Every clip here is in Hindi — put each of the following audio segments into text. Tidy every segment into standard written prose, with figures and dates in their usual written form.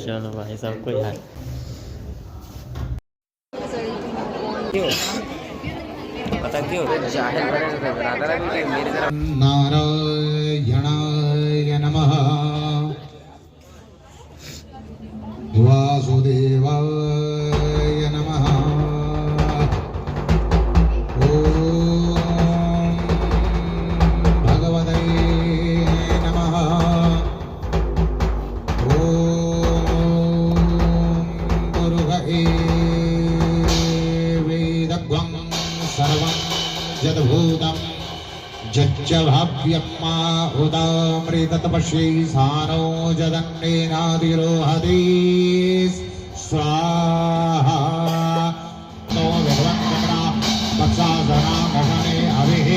चलो भाई सबको यार क्यों पता क्यों जाहिर बने मेरी तरफ नारायणाय नमः वासुदेवाय नमः ओम भगवते नमः ओम गुरुवे वेदग्वं सर्वं यद्भूतं जच्च भाव्यम्मा उदामृततपस्यै सानो जदन्नेनादिरोहति स्वाहा नो भगवन्नमना पक्षासनामगणे अभिः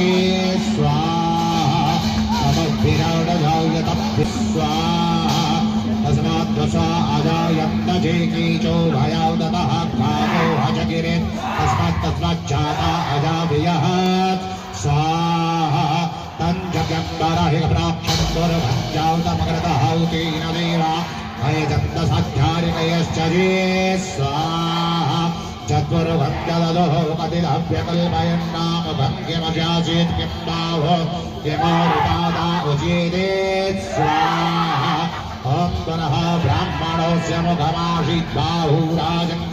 स्वाहा नमभिराडजायतभ्य स्वाहा तस्मात् दशा अजायन्त जेकीचो भयाव ततः कामो हजगिरे तस्माच्चाता अजाभियः स्वाहा तञ्जगम्बरहिप्राक्षन्दुर्भञ्जावतमकृतहौतेन देवा भयजन्दसाध्यारिकयश्च ये स्वाहा चत्वरुभञ्जददोः कतिलभ्यकल्पयन्नाम भङ्गिमजासीत् किं बाहो किमोरुपादा उचेते स्वाहा ॐ पुनः ब्राह्मणोऽस्य मुखमासीत् बाहुराजन्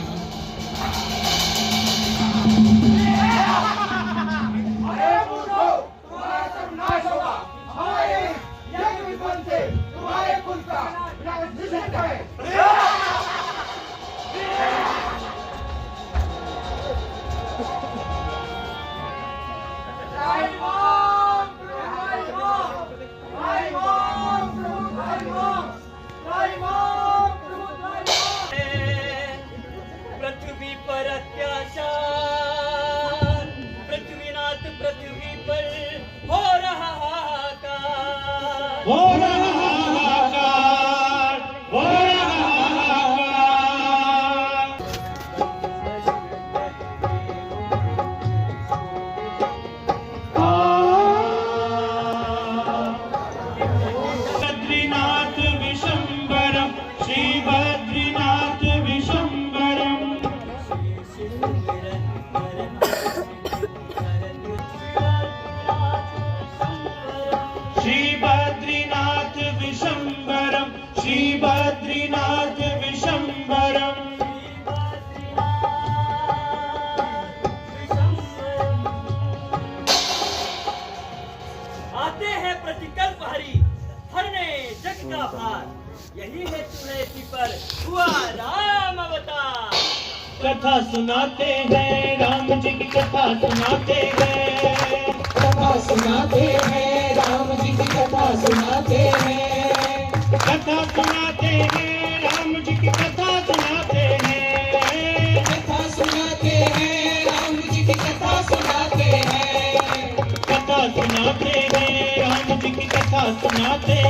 पृथ्वी पर अत्याचार, पृथ्वीनाथ पृथ्वी पर हो रहा हाहाकार, हो रहा हाहाकार, हो रहा हाहाकार। बद्रीनाथ विशंबरम श्री बद्रीनाथ विशंबरम श्री बद्रीनाथ विशंबरम श्री बद्रीनाथ विशंबरम आते हैं प्रतिकल्प हरि हरने जग का भार, यही है तुलसी पर हुआ राम अवतार। कथा सुनाते हैं राम जी की कथा सुनाते हैं, कथा सुनाते हैं राम जी की कथा सुनाते हैं, कथा सुनाते हैं राम जी की कथा सुनाते हैं, कथा सुनाते हैं राम जी की कथा सुनाते हैं, कथा सुनाते हैं राम जी की कथा सुनाते हैं,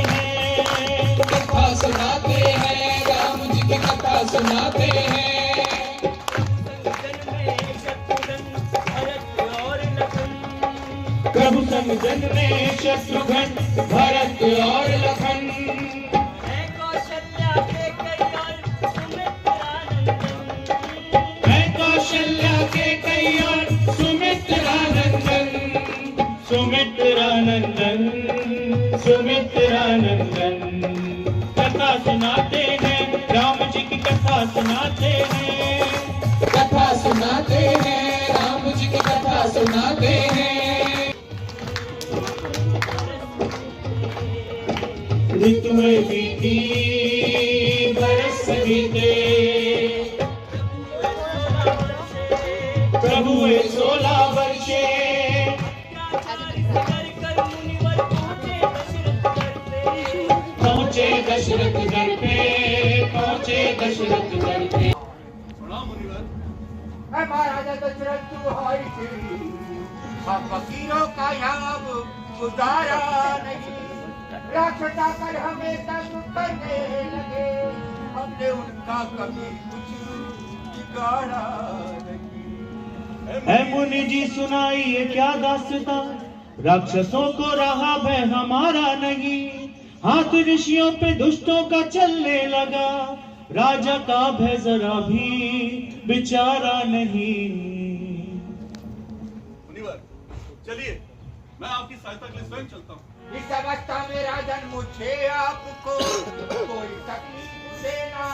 कथा सुनाते हैं राम जी की कथा सुनाते हैं। प्रभु संग जन में शत्रुघ्न भरत और लखन, है कौशल्या के कई और सुमित्रानंदन, मैं कौशल्या के कई और सुमित्रानंदन, सुमित्रानंदन, सुमित्रानंदन। कथा सुनाते हैं राम जी की कथा सुनाते हैं, कथा सुनाते हैं राम जी की कथा सुनाते हैं। ऋतुएं बीती बरस बीते, प्रभु 16 वर्षे पहुंचे दशरथ घर पे, पहुंचे दशरथ घर पे। महाराजा दशरथ दुहाई तेरी, हम फकीरों का यहाँ गुजारा नहीं, राक्षस आकर हमें तंग करने लगे, हमने उनका कभी कुछ बिगाड़ा नहीं। है मुनि जी सुनाइए क्या दास्तां, राक्षसों को रहा भय हमारा नहीं, हाथ ऋषियों पे दुष्टों का चलने लगा, राजा का भय जरा भी बेचारा नहीं। मुनिवर, चलिए मैं आपकी सहायता के लिए स्वयं चलता हूँ। इस अवस्था में राजन मुझे आपको कोई तकलीफ देना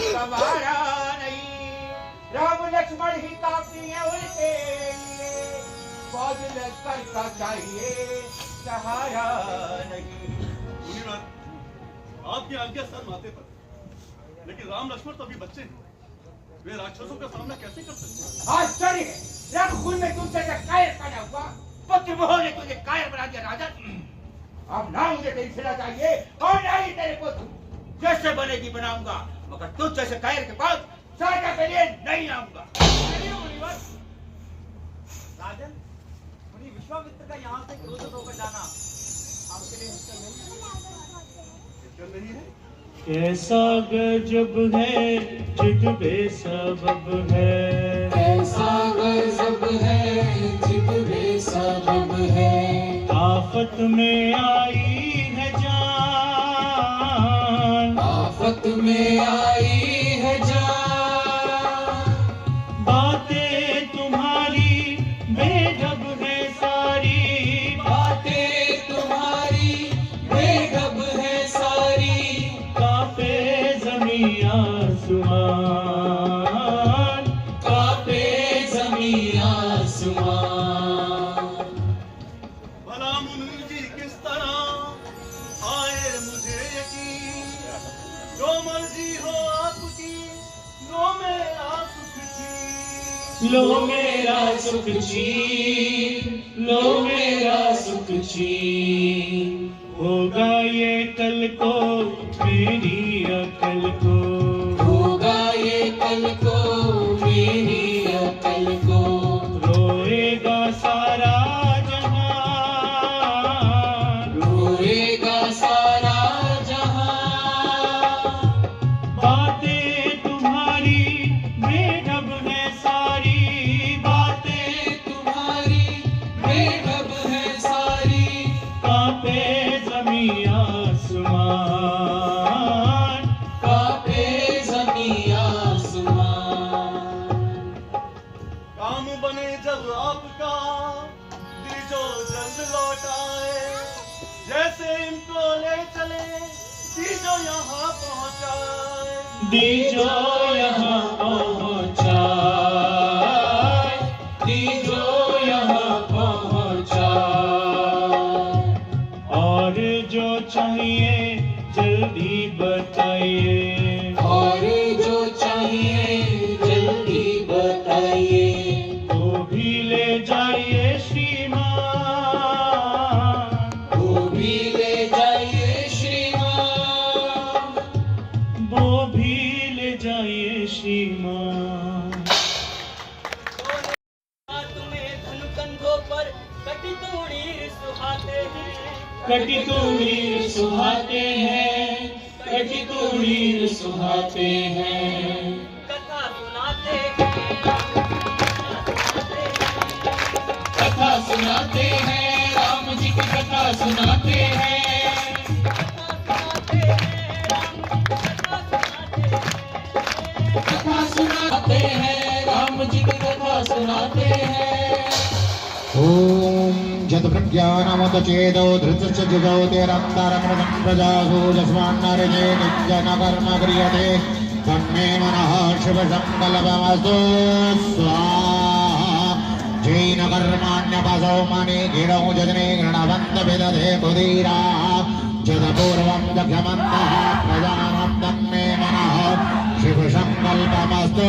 सवारा नहीं। राम लक्ष्मण ही काफी है उनके लिए, फौज लश्कर का चाहिए सहारा नहीं। मुनिवर, आपकी आज्ञा सर माथे पर, लेकिन राम लक्ष्मण तो अभी बच्चे हैं, वे राक्षसों का सामना कैसे कर सकते हैं? आश्चर्य है, रघुकुल में तुमसे कायर पैदा हुआ, पुत्र मोह ने तुझे कायर बना दिया राजन। अब ना मुझे तेरी सेना चाहिए और ना ही तेरे पुत्र, जैसे बनेगी बनाऊंगा, मगर तुझ जैसे कायर के पास सहायता के लिए नहीं आऊंगा। राजन, मुनि विश्वामित्र का यहाँ से क्रोधित होकर जाना आपके लिए मुश्किल नहीं है? कैसा गजब है जिद बेसबब है, कैसा गजब है जिद बेसबब है। आफत में आई है जान, आफत में आई है जान। बातें तुम्हारी बेढब है सारी, बातें तुम्हारी बेढब है सारी। कांपे ज़मीं आसमान, कांपे ज़मीं आसमान। भला मुनि जी किस तरह आए मुझे यकीन, जो मर्जी हो आपकी, लो मेरा सुख जी। लो मेरा सुख छीन, लो मेरा सुख छीन। होगा ये कल को मेरी अकल को, होगा ये कल को मेरी अकल को। रोएगा सारा जहान, रोएगा सारा जहां। बातें तुम्हारी बेढब है सारी, बातें तुम्हारी बेढब है सारी। कांपे ज़मीं आसमान, कांपे ज़मीं आसमान। काम बने जब आपका, दीजो जल्द लौट आए, जैसे इनको ले चले दीजो यहाँ पहुँचाए। दीजो यहाँ पहुँचाए, दीजो यहाँ पहुँचाए। और जो चाहिए जल्दी बताइए, और जो चाहिए जल्दी बताइए। तो भी ले जाइए श्रीमान, वो भी ले जाइए श्रीमान। वो भी ले जाइए श्रीमान। तुम्हें धनु कंधों पर कटी तूणीर सुहाते हैं, कटी तूणीर सुहाते हैं, कटी तूणीर सुहाते हैं। कथा सुनाते हैं, कथा सुनाते हैं, राम जी की कथा सुनाते हैं। कथा सुनाते हैं, राम जी की कथा सुनाते हैं। ॐ जतप्रज्ञानमुत चेदो धृतश्च जुगौतिरन्तरमृतं प्रजासु यस्मान्नरिणे नित्यनकर्म क्रियते तन्मे मनः शिवसङ्कल्पमस्तु स्वाहा। जैनकर्माण्यपसौ मणि गिरौ जजने गृणवन्त विदधे मुदीरा जतपूर्वं दक्षमन्तः प्रजानं तन्मे मनः शिवसङ्कल्पमस्तु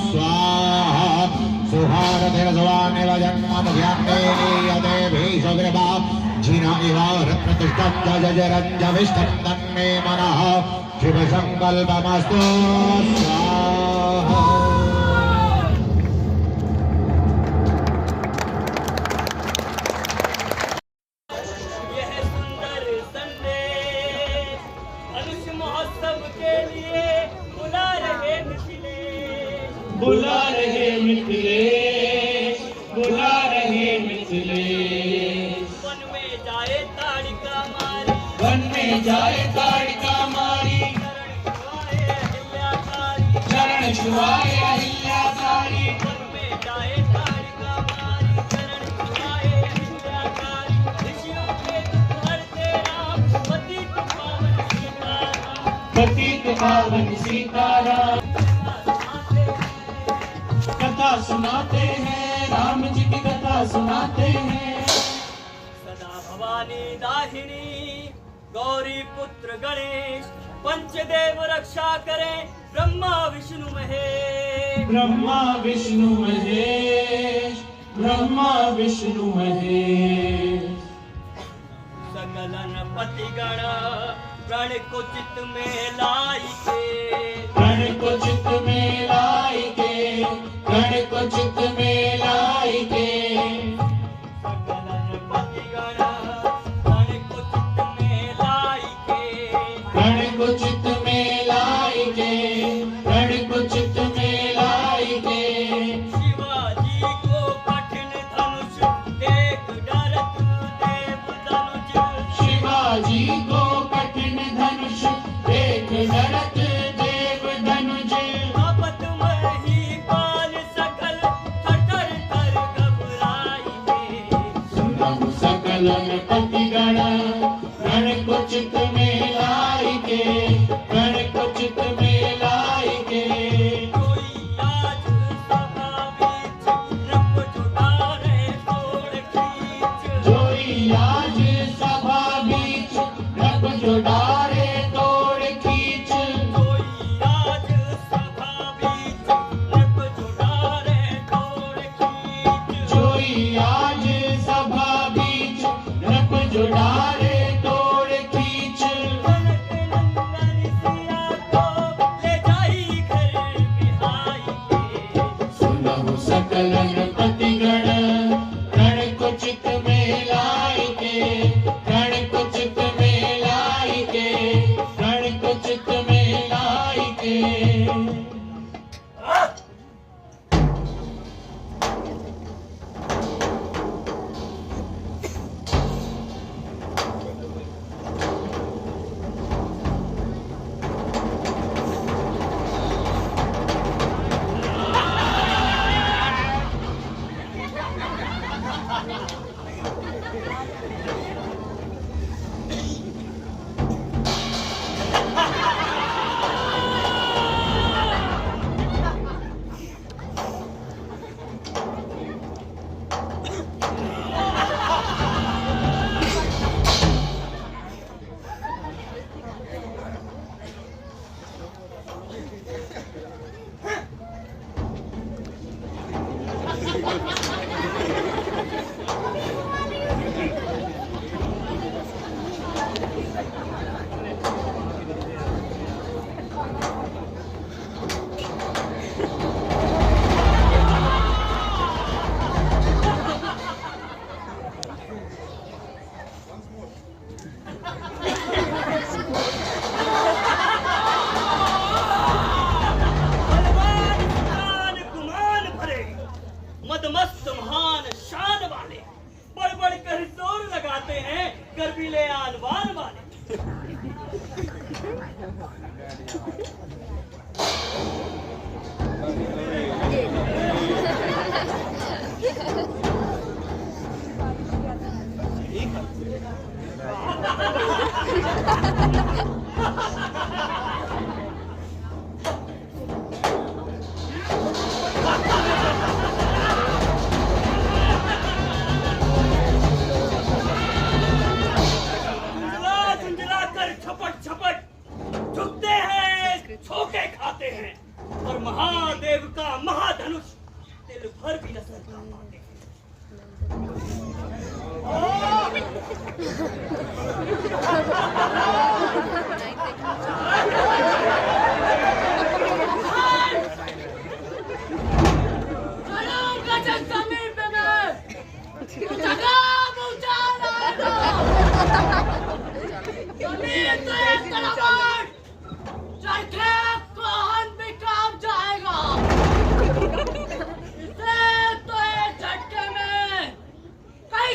स्वाहा। सुहारधिरसवानिव जन्ममुख्यान्ते भीषुकृपा जिन इव रत्नतिष्ठं जजरञ्जविष्ठं तन्मे मनः शिवसङ्कल्पमस्तु स्वाहा। यह सुंदर संदेश धनुष महोत्सव के लिए बुला रहे मिथिलेश, बुला रहे मिथिलेश, बुला रहे मिथिलेश। वन में जाए ताड़िका मारी, वन में जाए ताड़िका मारी। शरण गवाए अहिल्या छुआए अहिल्याकारी मन में जाए ताड़का मारी चरण छुआए अहिल्याकारी ऋषियों के दुख हरते राम पतित पावन सीताराम पतित पावन सीताराम कथा सुनाते हैं राम जी की कथा सुनाते हैं सदा भवानी दाहिनी गौरी पुत्र गणेश पंचदेव रक्षा करें ब्रह्मा विष्णु महेश ब्रह्मा विष्णु महेश ब्रह्मा विष्णु महेश सकलन पतिगण प्रण को चित्त में लाई के प्रण को चित्त में लाई के प्रण को चित्त में लाई के सकलन पतिगण प्रण को चित्त में लाई के प्रण को चित्त में लाई के प्रण को चित्त में लाई के शिवाजी को कठिन धनुष देख डरत देव धनुष शिवाजी को कठिन धनुष देख डरत देव धनुष आपत में ही बाल सकल थर थर घबराई के सुनहु सकल पतिगण प्रण को चित्त में लाई के प्रण को चित्त में लाई के कोई आज सभा बीच रब जुटारे तोड़ खींच जोई आज सभा बीच रब जोड़ारे तोड़ खींच कोई आज सभा बीच रब जुटारे तोड़ खींच जोई आज सभा बीच रब जोड़ारे तोड़ खींच जनक नंदन सिया को ले जाई घर बिहाई के सुनहु सकलन पतिगण प्रण को चित्त में लाई के प्रण को चित्त में लाई के प्रण को चित्त में लाई के बलवान कुमान गुमान भरे मदमस्त महान शान वाले बढ़ बढ़ कर जोर लगाते हैं गर्वीले आनवान वाले झुंझला कर छपट छपट झुकते हैं छोके खाते हैं और महादेव का महाधनुष दिल भर भी न सर पाते हैं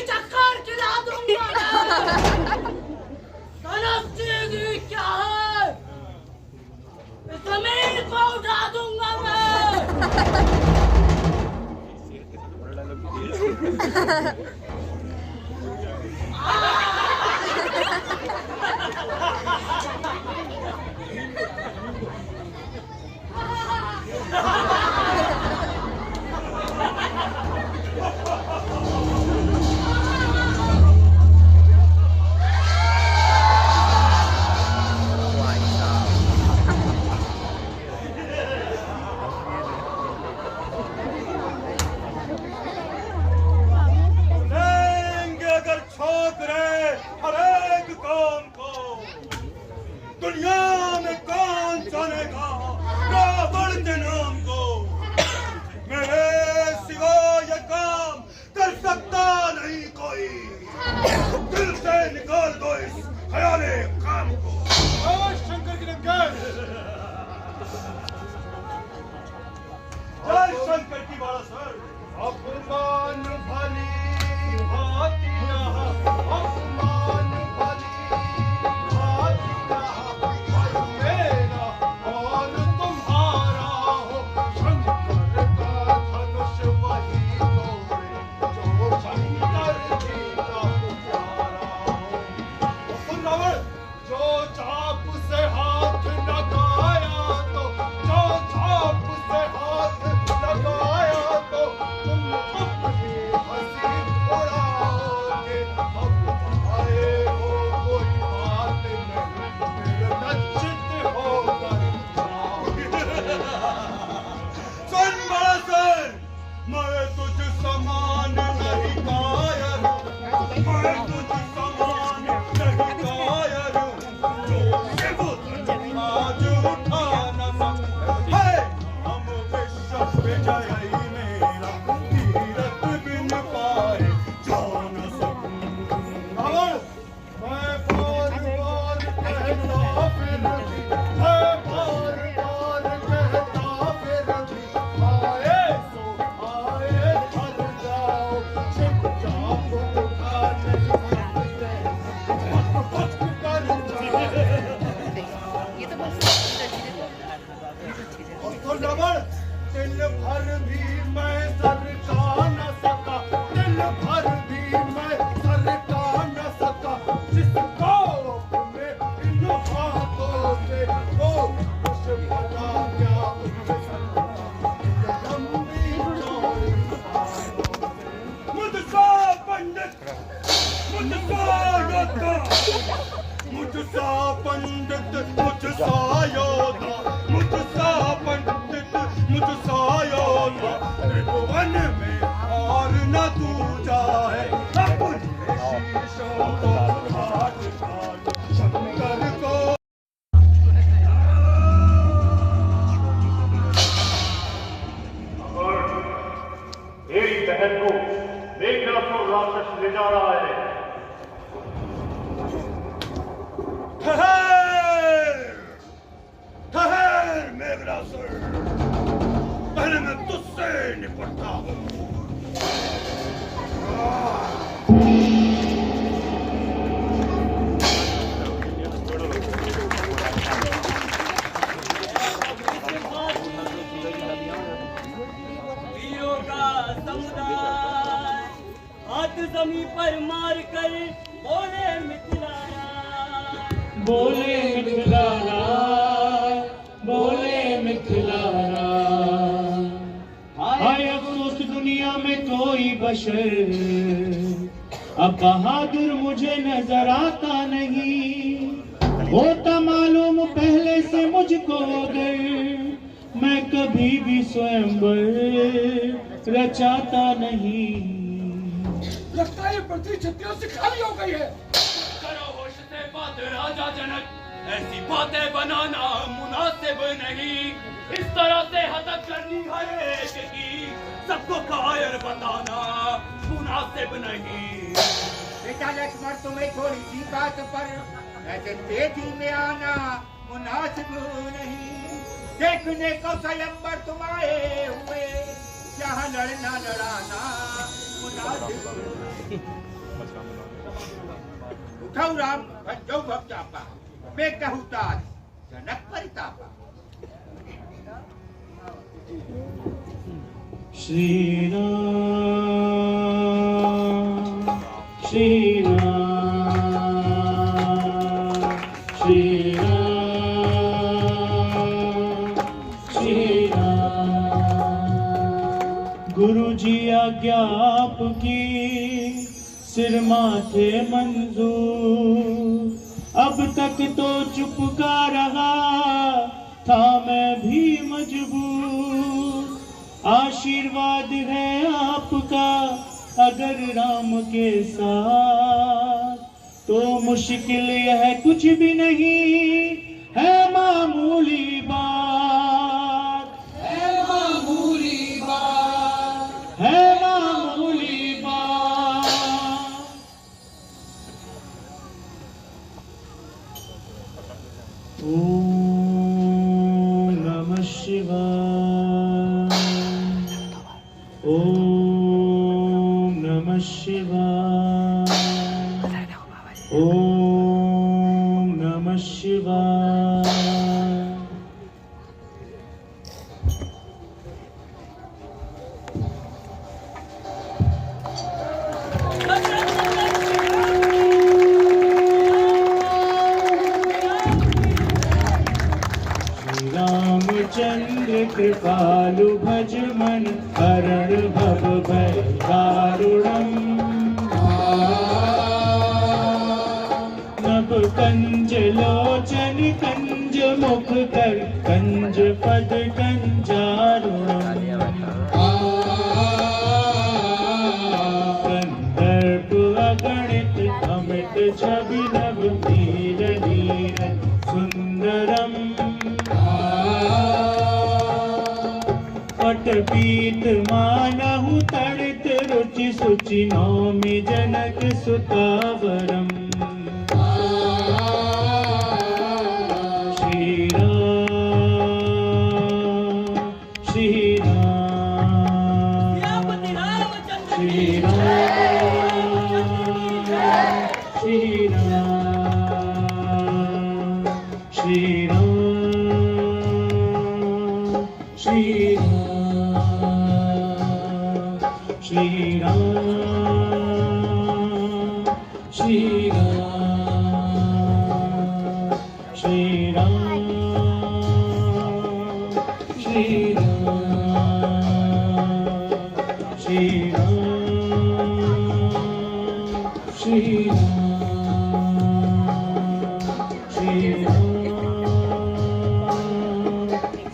चक्कर खिला दूंगा मैं। लेंगे अगर छोकरे हर एक काम को, दुनिया में कौन जानेगा रावण के नाम को। मेरे सिवा ये काम कर सकता नहीं कोई, दिल से निकाल दो इस ख्याले काम को। शंकर की जय, जय शंकर की बाला सर। अपमान भली भांति यहाँ, अपमान भली भांति यहाँ, भाई मेरा और तुम्हारा हो। शंकर का धनुष वही तोड़े, जो शंकर जी का प्यारा हो। सुन रावण, जो चाप से हाथ लगाया तो, जो चाप से हाथ लगाया तो, तुम अपनी हंसी उड़ाओगे। अब आए हो कोई बात नहीं, फिर लज्जित होकर जाओगे। सुन बड़ा सर, मैं तुझ समान नहीं कायर, मैं तुझ समान नहीं कायर, जो शिव आज उठा न सके। हम विश्व विजयी मेरा, तीरथ बिन पाए जा न सकूं। रावण, मैं बार बार कहता फिर भी, मैं बार बार कहता फिर भी, आए सो आए हर जाओ, छिप जाओ उठा नहीं सकते, भटक कर जाए। और तो रावण, दिल भर भी मैं सर का न सका, दिल भर भी मैं सर का न सका, जिसको अपने इन हाथों से वो कुछ भला क्या उनके सर लंबी चौड़ी बाहों से। मुझसा पंडित, मुझसा योद्धा, मुझसा पंडित, मुझसा योद्धा, मुझसा पंडित, मुझसा योद्धा, त्रिभुवन में और न दूजा है। अपने शीशों को हाथ काट शंकर को। मेरी बहन को मेघनासुर राक्षस ले जा रहा है। ठहर, ठहर मेघनासुर, पहले मैं तुझसे निपटता हूँ। वीरों का समुदाय हाथ जमीन पर मार कर बोले मिथिला राज, बोले मिथिला राज, बोले मिथिला राज। हाय अफसोस दुनिया में कोई बशर अब बहादुर मुझे नजर आता नहीं। होता मालूम पहले से मुझको अगर मैं कभी भी स्वयंवर रचाता नहीं। लगता है पृथ्वी छत्रियों से खाली हो गई है। करो होश से बात राजा जनक, ऐसी बातें बनाना मुनासिब नहीं। इस तरह से हतक करनी हर एक की, सबको कायर बताना मुनासिब नहीं। बेटा लक्ष्मण, तुम्हें थोड़ी सी बात पर ऐसे तेजी में आना मुनासिब नहीं। देखने को स्वयंवर तुम आए हुए, जहाँ लड़ना लड़ाना मुनासिब नहीं। उठाओ राम, भजो भक्तापा, मैं कहूँ ताज जनक परितापा। श्री राम श्री राम श्री राम श्री राम। गुरु जी आज्ञा आपकी सिर माथे मंजूर, अब तक तो चुपका रहा था मैं भी मजबूर। आशीर्वाद है आपका अगर राम के साथ, तो मुश्किल यह कुछ भी नहीं है मामूली बात, है मामूली बात, है मामूली बात। ओम नमः शिवाय, ओम नमः शिवाय, ओम नमः शिवाय। रामचंद्र कृपालु भज मन, हरण भव भय दारुणम्। नभ कंज लोचन कंज मुख कर, कंज पद कंजारुणम्। कंदर्प अगणित अमित छवि नभ, नीर नीर सुंदरम्। पीत मानहु तड़ित रुचि सुचि, नौमि जनक सुतावरम्। श्री राम श्री राम श्री राम श्री राम श्री राम श्री राम श्री राम श्री राम श्री राम श्री राम श्री राम श्री राम श्री राम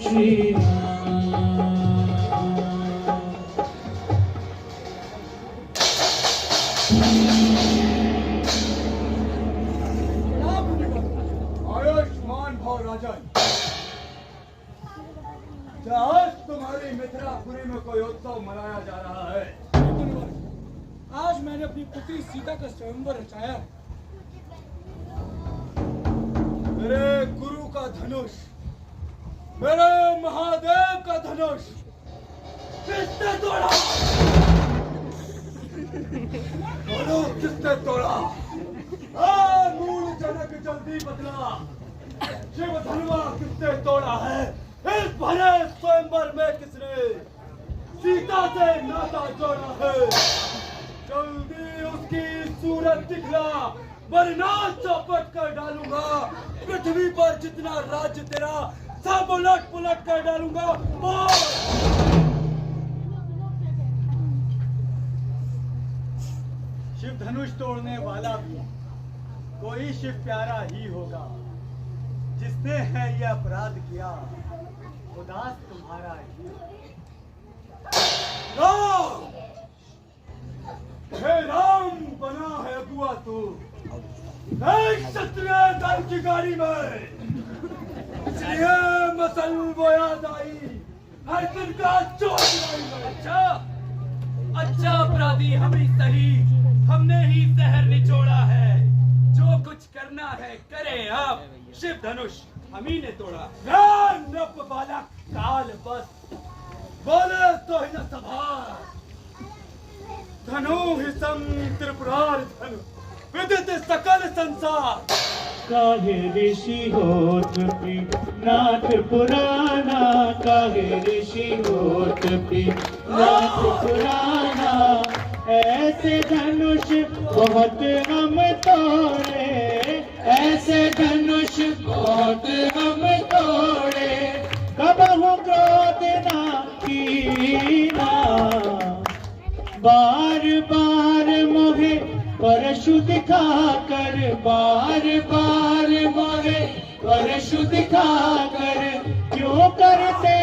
श्री राम। आयुष्मान भाव राजन, आज तुम्हारी मिथिलापुरी में कोई उत्सव मनाया जा रहा है। आज मैंने अपनी पुत्री सीता का स्वयंवर रचाया है। मेरे गुरु का धनुष, मेरे महादेव का धनुष किसने तोड़ा? बोलो किसने तोड़ा? मूल जनक जल्दी बदला, शिव धनुआ किसने तोड़ा है? इस भरे स्वयंवर में किसने सीता से नाता जोड़ा है? जल्दी उसकी सूरत दिखला, वरना चौपट कर डालूंगा। पृथ्वी पर जितना राज्य तेरा, सब उलट पुलट कर डालूंगा। बोल। शिव धनुष तोड़ने वाला भी कोई शिव प्यारा ही होगा। जिसने है ये अपराध किया, उदास तुम्हारा ही। राम, हे राम बना है अगुआ तू, एक क्षत्रिय दल की गाड़ी में, इसलिए मसल वो याद आई, हर दिन का चोट लाई में। अच्छा अच्छा अपराधी हम ही सही, हमने ही जहर निचोड़ा है। जो कुछ करना है करें आप, शिव धनुष हम ही ने तोड़ा। नप बालक काल बस, बोले तो ही न सभार। धनु ही सम त्रिपुरार धनु, विदित सकल संसार। काहे ऋषि होत पी नाथ पुराना, काहे ऋषि होत पी नाथ पुराना। ऐसे धनुष बहुत हम तोड़े, ऐसे धनुष बहुत हम तोड़े, कबहु क्रोध ना कीना, बार बार मोहे परशु दिखाकर, बार बार मोहे परशु दिखाकर, क्यों करते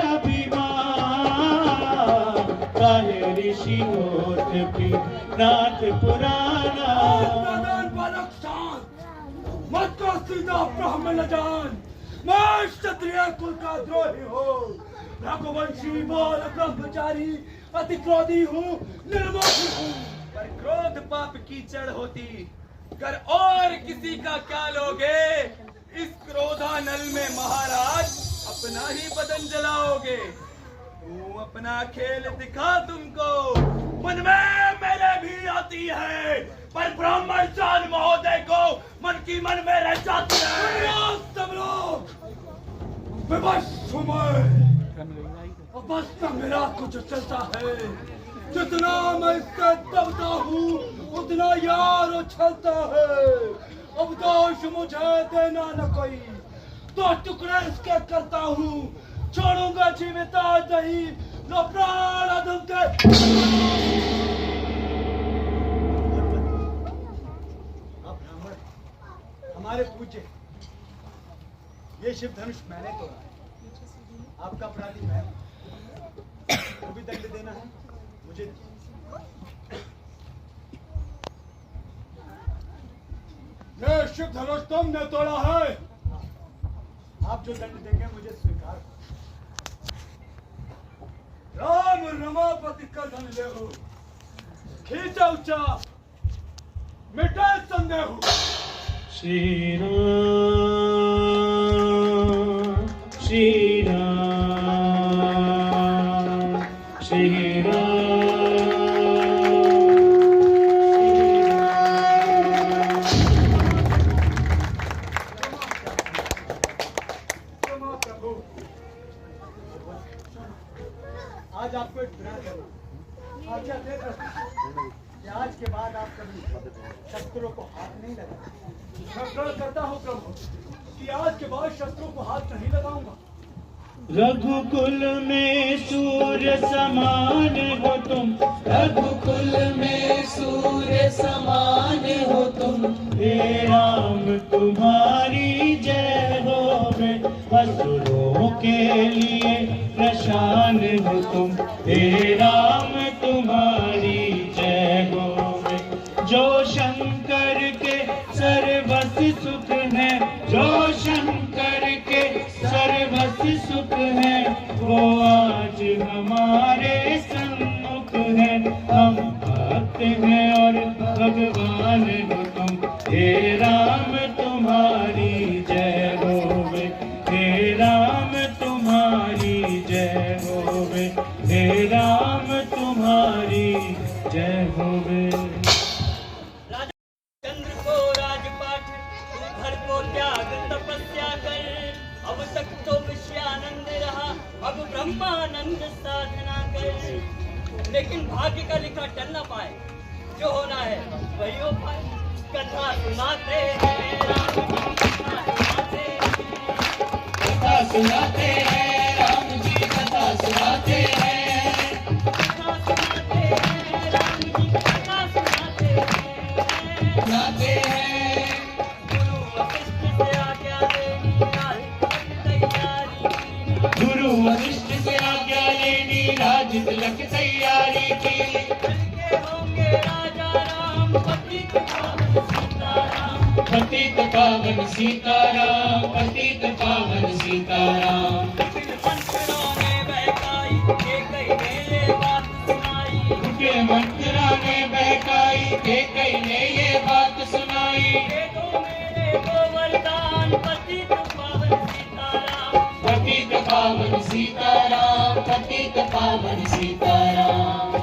अभिमान, काहे ऋषि होत भी नाथ पुराना। बालक शांत, मत को सीधा ब्राह्मण जान, मैं क्षत्रिय कुल का द्रोही हूँ, रघुवंशी बोल ब्रह्मचारी, अति क्रोधी हूँ, निर्मोही हूँ। पर क्रोध पाप की जड़ होती, कर और किसी का क्या लोगे? इस क्रोधानल में महाराज अपना ही बदन जलाओगे। तू अपना खेल दिखा तुमको, मन में मेरे भी आती है, पर ब्राह्मण चांद महोदय को मन की मन में रह जाती है। सब लोग विवश हूँ मैं, और बस न मेरा कुछ चलता है, जितना मैं इससे दबता हूँ उतना यार उछलता है। अब दोष मुझे देना न कोई, दो टुकड़े इसके करता हूँ, छोड़ूंगा जीवित आज नहीं, लो प्राण अधम के। अब ब्राह्मण हमारे पूज्य, ये शिव धनुष मैंने तोड़ा है, आपका अपराधी मैं हूं, वो भी दंड देना है मुझे। ये शिव धनुष तुमने तोड़ा है, आप जो दंड देंगे मुझे स्वीकार। राम रमापति का धन ले हो, खींचा ऊंचा मिटा संदेह। श्री राम श्री राम श्री राम। आज आपको एक विनय करना, आज्ञा देकर कि आज के बाद आप कभी शस्त्रों को हाथ नहीं लगाएंगे। मैं प्रण करता हूँ प्रभु कि आज के बाद शस्त्रों को हाथ नहीं लगाऊंगा। रघुकुल में सूर्य समान हो तुम, रघुकुल में सूर्य समान हो तुम, हे राम तुम्हारी जय होवे, असुरों के लिए प्रशान हो तुम, हे राम तुम्हारी जय होवे। जो शंकर के सर्वस सुख है, जो शंकर के सर्वस सुख है, वो आज हमारे सम्मुख है। हम भक्त हैं और भगवान हो तुम, हे राम तुम्हारी जय होवे, हे राम तुम्हारी जय होवे, हे राम तुम्हारी जय होवे। चंद्र को राजपाठ, घर को त्याग तपस्या कर, अब तक तो विषयानंद रहा, अब ब्रह्मानंद साधना कर। लेकिन भाग्य का लिखा टल न पाए, जो होना है वही हो पाए। कथा सुनाते हैं राम जी, कथा सुनाते हैं, कथा सुनाते हैं राम जी, कथा सुनाते हैं, कथा सुनाते हैं राम जी, कथा सुनाते हैं, सुनाते हैं। गुरु वशिष्ठ से आज्ञा लेनी, राज तैयारी की, गुरु वशिष्ठ से आज्ञा लेनी, राज तिलक तैयारी की। मिलके होंगे राजा राम, पतित पावन सीताराम, पतित पावन सीताराम, पतित पावन सीताराम। मंत्रों ने बहकाई, कैकेयी ने ये बात सुनाई, उनके मंत्रा ने बहकाई, कैकेयी ने ये बात सुनाई। ये तो मेरे को वरदान, पतित पावन सीताराम, पतित पावन सीताराम, पतित पावन सीताराम।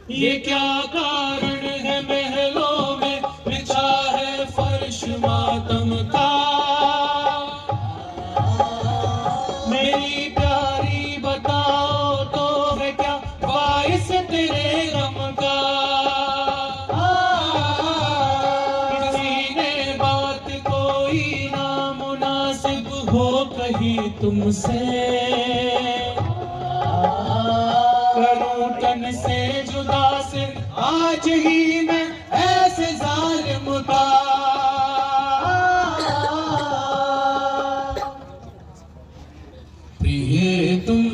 ये क्या कारण है महलों में बिछा है फर्श मातम का। मेरी प्यारी बताओ तो है क्या बाइस तेरे गम का। किसी ने बात कोई नामुनासिब हो कही तुमसे, करूं तन से जुदा से आज ही मैं ऐसे जालिम का। प्रिय तुम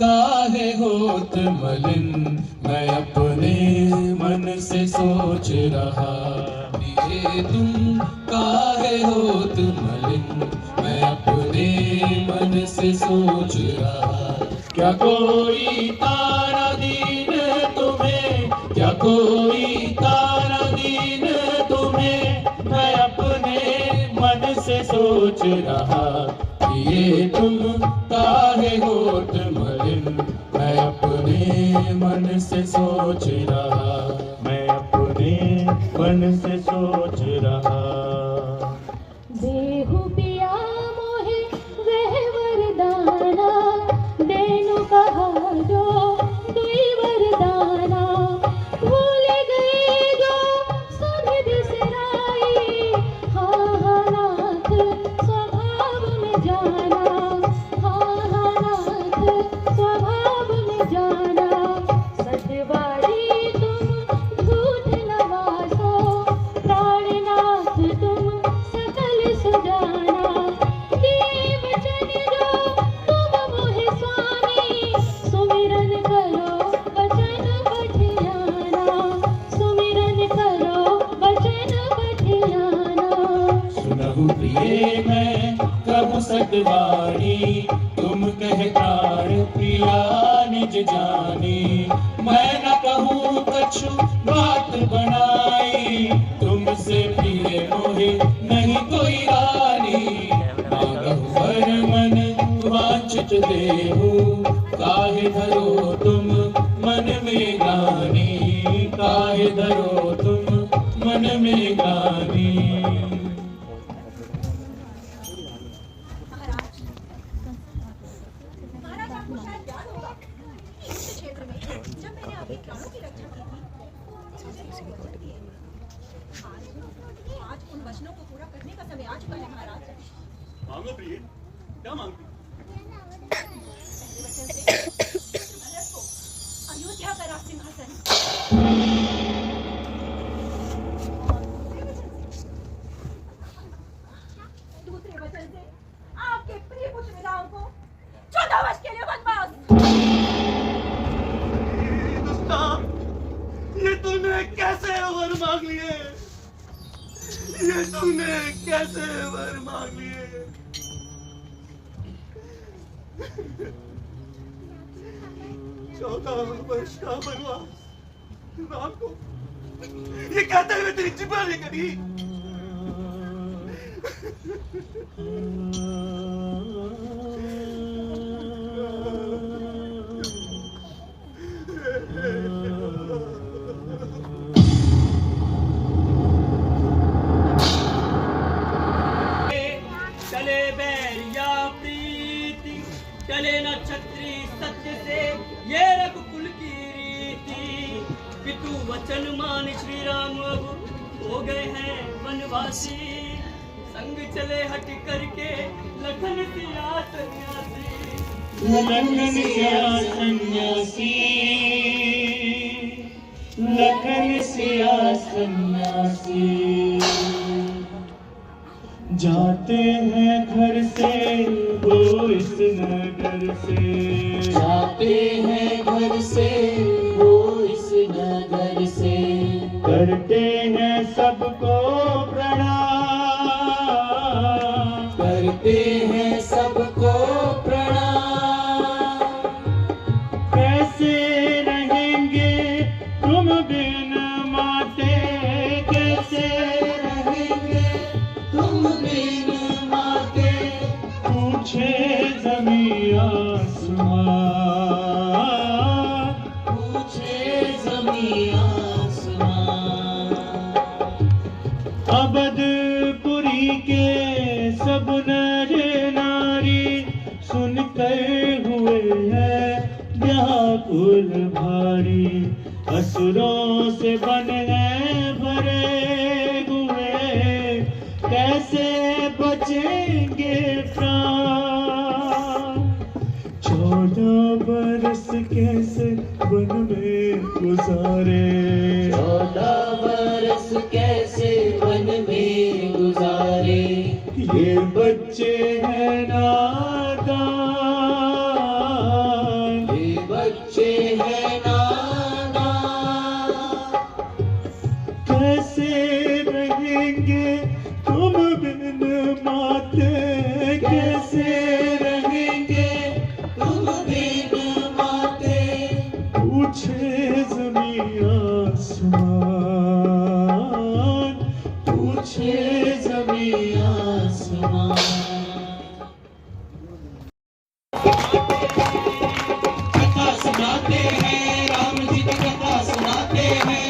काहे होत मलिन, मैं अपने मन से सोच रहा। प्रिय तुम काहे होत मलिन, मैं अपने मन से सोच रहा। क्या कोई तारा दीन तुम्हें, क्या कोई तारा दीन तुम्हें, मैं अपने मन से सोच रहा। ये तुम काहे होत मलिन, मैं अपने मन से सोच रहा। मैं अपने मन से सोच रहा। देहु पिया मोहे वह वरदाना, देनु कहा जो दुई वरदाना। भूल गए जो सुध बिसराई, हाँ हाँ नाथ स्वभाव में जाना। हाँ हाँ नाथ स्वभाव में जाना। सजवारी तुम झूठ नवासो, प्राणनाथ तुम सकल सुजाना। किए वचन जो तुम मोहे स्वामी, सुमिरन करो वचन पठियाना। सुमिरन करो वचन पठियाना। सुनहु प्रिय मैं कबू सतवाणी, तुम कह प्राण प्रिया निज जानी। मैं न कहूँ कछु बात बनाई, तुमसे प्रिय मोहे नहीं कोई रानी। मांगहु वर मन वांछित देहु, काहे धरो तुम मन में गानी। काहे धरो तुम मन में गानी। महाराज आपको शायद याद होगा कि इस क्षेत्र में जब मैंने अपने प्राणों की रक्षा की थी, आज उन वचनों को पूरा करने का समय आ चुका है महाराज। मांगो प्रिय, क्या मांगती? पहले वचन से भरत को अयोध्या का राज सिंहासन, दूसरे वचन से आपके प्रिय पुत्र राम को 14 वर्ष के लिए वनवास। दुष्टा, ये तूने कैसे वर मांग लिए? ये तूने कैसे वर मांग लिए? 14 वर्ष का वनवास राम को ये कहते हुए तेरी जिब्रा नहीं करी। चले बैरिया प्रीति, चले न छत्री सत्य से, ये रघुकुल की रीति। पितु वचन मान श्री राम अब हो गए हैं वनवासी, संग चले हट करके लखन सिया सन्यासी। लखन सिया सन्यासी, लखन सिया सन्यासी। जाते हैं घर से वो इस नगर से, जाते हैं घर से वो इस नगर से। करते हैं सबको प्रणाम, करते हैं सबको प्रणाम। कैसे रहेंगे तुम बिन माते, कैसे रहेंगे तुम बिन माते। पूछे ज़मीं आसमां, पूछे ज़मीं आसमां। अबदपुरी के सब नर नारी सुनकर हुए हैं व्याकुल भारी। असुरों से बन है भरे हुए, कैसे बचेंगे प्राण। 14 बरस कैसे वन में गुजारे, 14 बरस कैसे वन में गुजारे। ये बच्चे हैं नादान, ये बच्चे हैं नादान। कैसे रहेंगे तुम बिन माते, कैसे रहेंगे तुम बिन माते। पूछे ज़मीं आसमान, पूछे ज़मीं आसमान। कथा सुनाते हैं राम जी की कथा सुनाते हैं,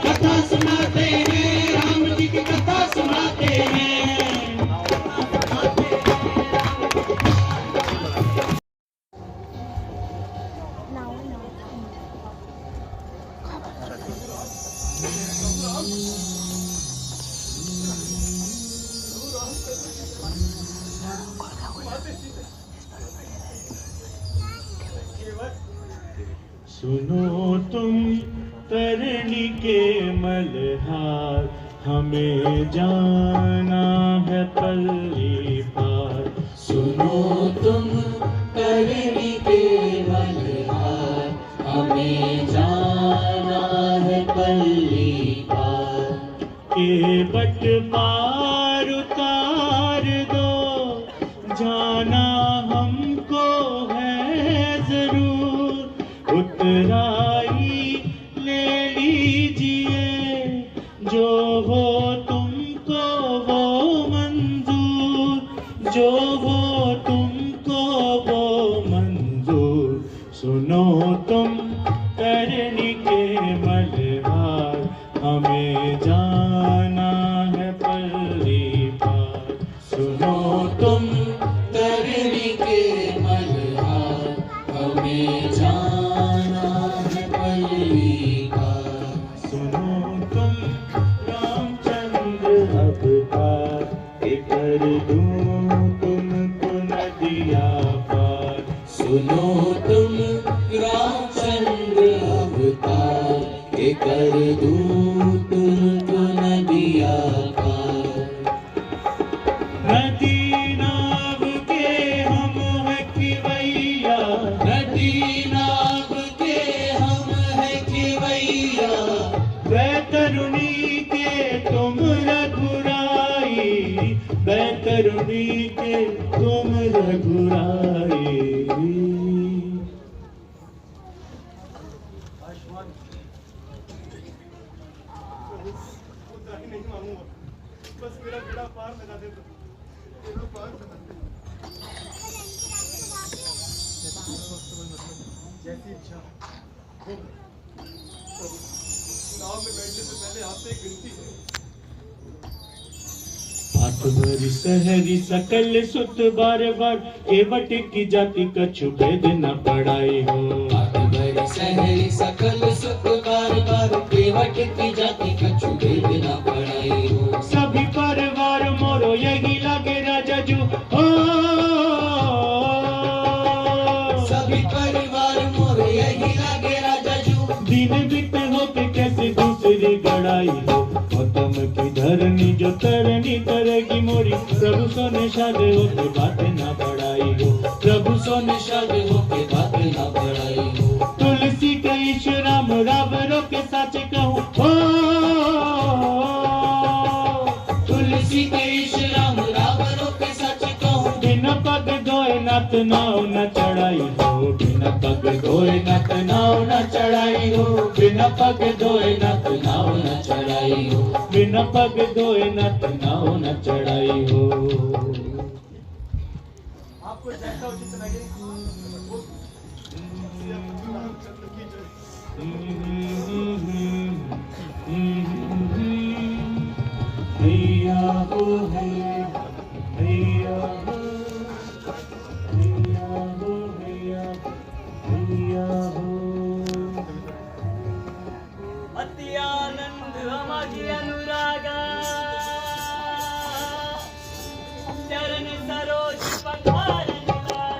कथा सुनाते हैं राम जी की कथा सुनाते हैं। सुनो तुम तरनी के मल्हार, हमें जाना है पल्ली पार। सुनो तुम तरनी के मल्हार, हमें जाना है पल्ली पार। के बट पार उतार दो, जाना हमको है जरूर। उतराई ले लीजिए, जो हो तुमको वो मंजूर, जो हो तुमको वो मंजूर। सुनो तुम करनी के मल्हार, हमें जाना है पल्ली पार। सुनो तुम करनी के मल्हार, हमें जाना है पल्ली पार। सुनो तुम रामचंद्र अवतार, के कर दूं तुमको नदिया पार। सुनो तुम रामचंद्र अवतार, के कर दूं तुमको नदिया पार। नदी नाव के हम हैं खिवैया, नदी नाव के हम हैं खिवैया। बैतरणी के तुम रघुराई, बैतरणी के रघुराई। आयुष्मान उतना ही नहीं मांगूंगा, बस मेरा बेड़ा पार लगा दे तो, बेड़ा पार लगा दे। जैसी इच्छा हो। नाव में बैठने से पहले आपसे एक विनती है। आत्मरी सहरी सकल सुत बार बार केवट की जाति कछु भेद न पढ़ाई हो। आत्मरी सहरी सकल सुत बार बार केवट की जाति कछु भेद न पढ़ाई हो। सभी परिवार मोरो यही लगे राजा जू हो। सभी परिवार मोरो यही लगे राजा जू। दिन बित हो के कैसे दूसरी गड़ाई हो। गौतम की धरनी जो तरनी करेगी मोरी, प्रभु सोने शाद हो के बात ना बढ़ाई हो। प्रभु सोने शाद हो के बात ना बढ़ाई हो। तुलसी के ईश राम रावरों के साच कहूँ हो। तुलसी के ईश राम रावरों के सच कहूँ। बिना पग धोए नत नाव न चढ़ाई हो। बिना पग धोए नत नाव न चढ़ाई हो। बिना पग धोए नत नाव न चढ़ाई हो। बिना पग धोए नत नाव न चढ़ाई हो। आपको जैसा उचित लगे वो श्री रामचंद्र की जय। हैया हो हैया हैया हो हैया हो हैया हैया हो। अति आनंद अमि अनुरागा चरण सरोज पधारन हैया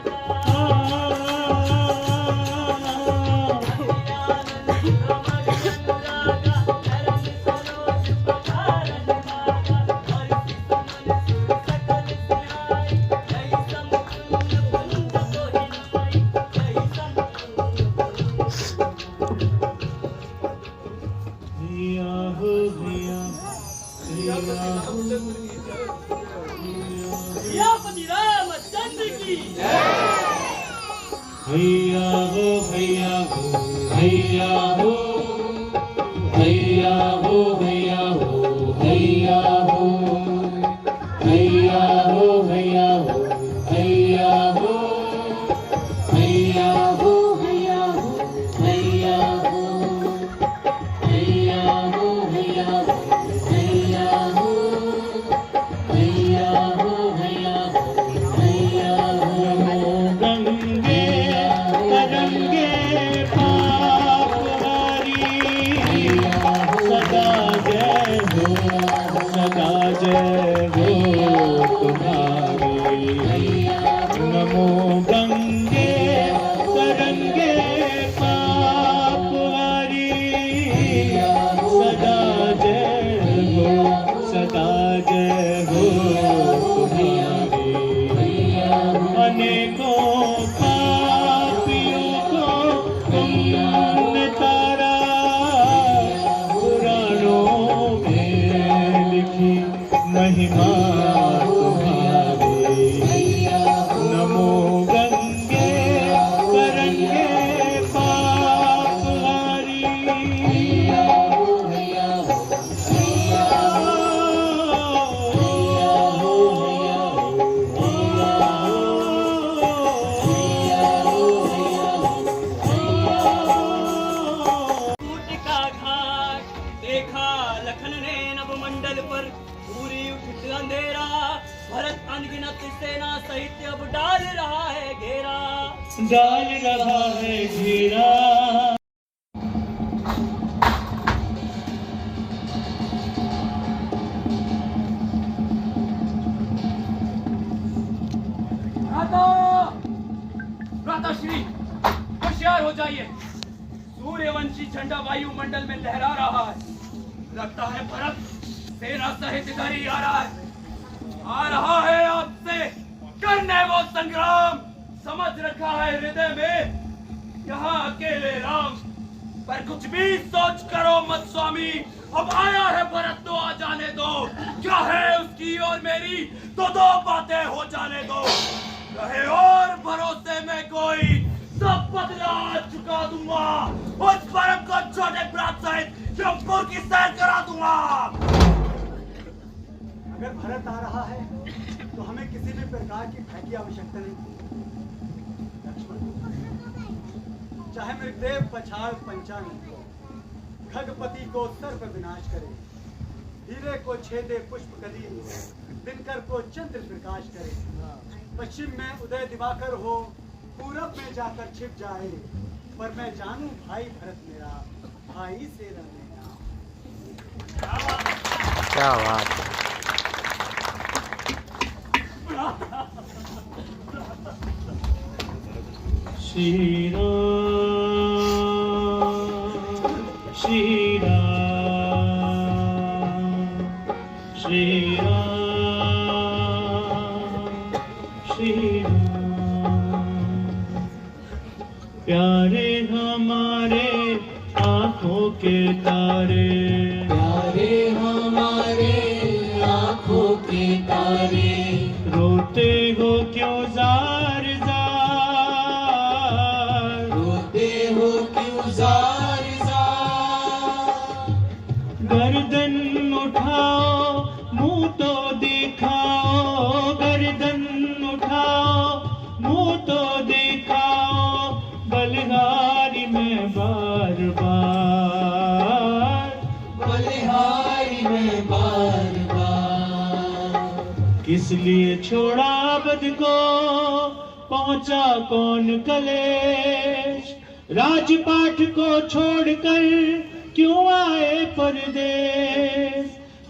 हो हैया हैया हो सियापति रामचंद्र की हैया हो हैया हो हैया हो हैया हो हैया हो हैया हो हैया हो हैया हो हैया हो हैया हो हैया हो हैया हो हैया हो हैया हो हैया हो हैया हो हैया हो हैया हो। गंगे तरंगे पाप हरी सदा जय हो सदा जय हो तुम्हारी। नमो गंगे तरंगे पाप हरी सदा जय हो सदा जय हो तुम्हारी। अनेकों पापियों को तुमने तारा, पुराणों में लिखी महिमा तुम्हारी। नमो गंगे तरंगे पाप हरी। कूट का घाट देखा लखन ने नवमंडल पर, पूरी उठ अंधेरा भरत अनगिनत सेना सहित अब डाल रहा है घेरा। डाल रहा है घेरा। भ्राताश्री होशियार हो जाइए। सूर्यवंशी झंडा वायुमंडल में लहरा रहा है। लगता है भरत सेना सहित इधर ही आ रहा है। आ रहा है आपसे करने वो संग्राम। समझ रखा है हृदय में यहाँ अकेले राम। पर कुछ भी सोच करो मत स्वामी। अब आया है भरत तो आ जाने दो। क्या है उसकी और मेरी तो दो बातें हो जाने दो। रहे चाहे मृगदेव पछाड़ पंचानन को, खगपति को सर्व विनाश करे, हीरे को छेदे पुष्प कली, दिनकर को चंद्र प्रकाश करे, पश्चिम में उदय दिवाकर हो, पूरब में जाकर छिप जाए, पर मैं जानूं भाई भरत मेरा, भाई से रहना। क्या बात। श्री राम श्री राम श्री राम श्री राम। प्यारे हमारे आँखों के तारे, प्यारे हमारे आँखों के तारे, रोते हो क्यों जार जार, रोते हो क्यों जार जार। गर्दन उठाओ मुंह तो दिखाओ, गर्दन उठाओ मुंह तो दिखाओ, बलिहारी में बार बार, बलिहारी में बार बार। किस लिए छोड़ा बद को, पहुंचा कौन कलेश, राजपाट को छोड़कर क्यों आए परदेश,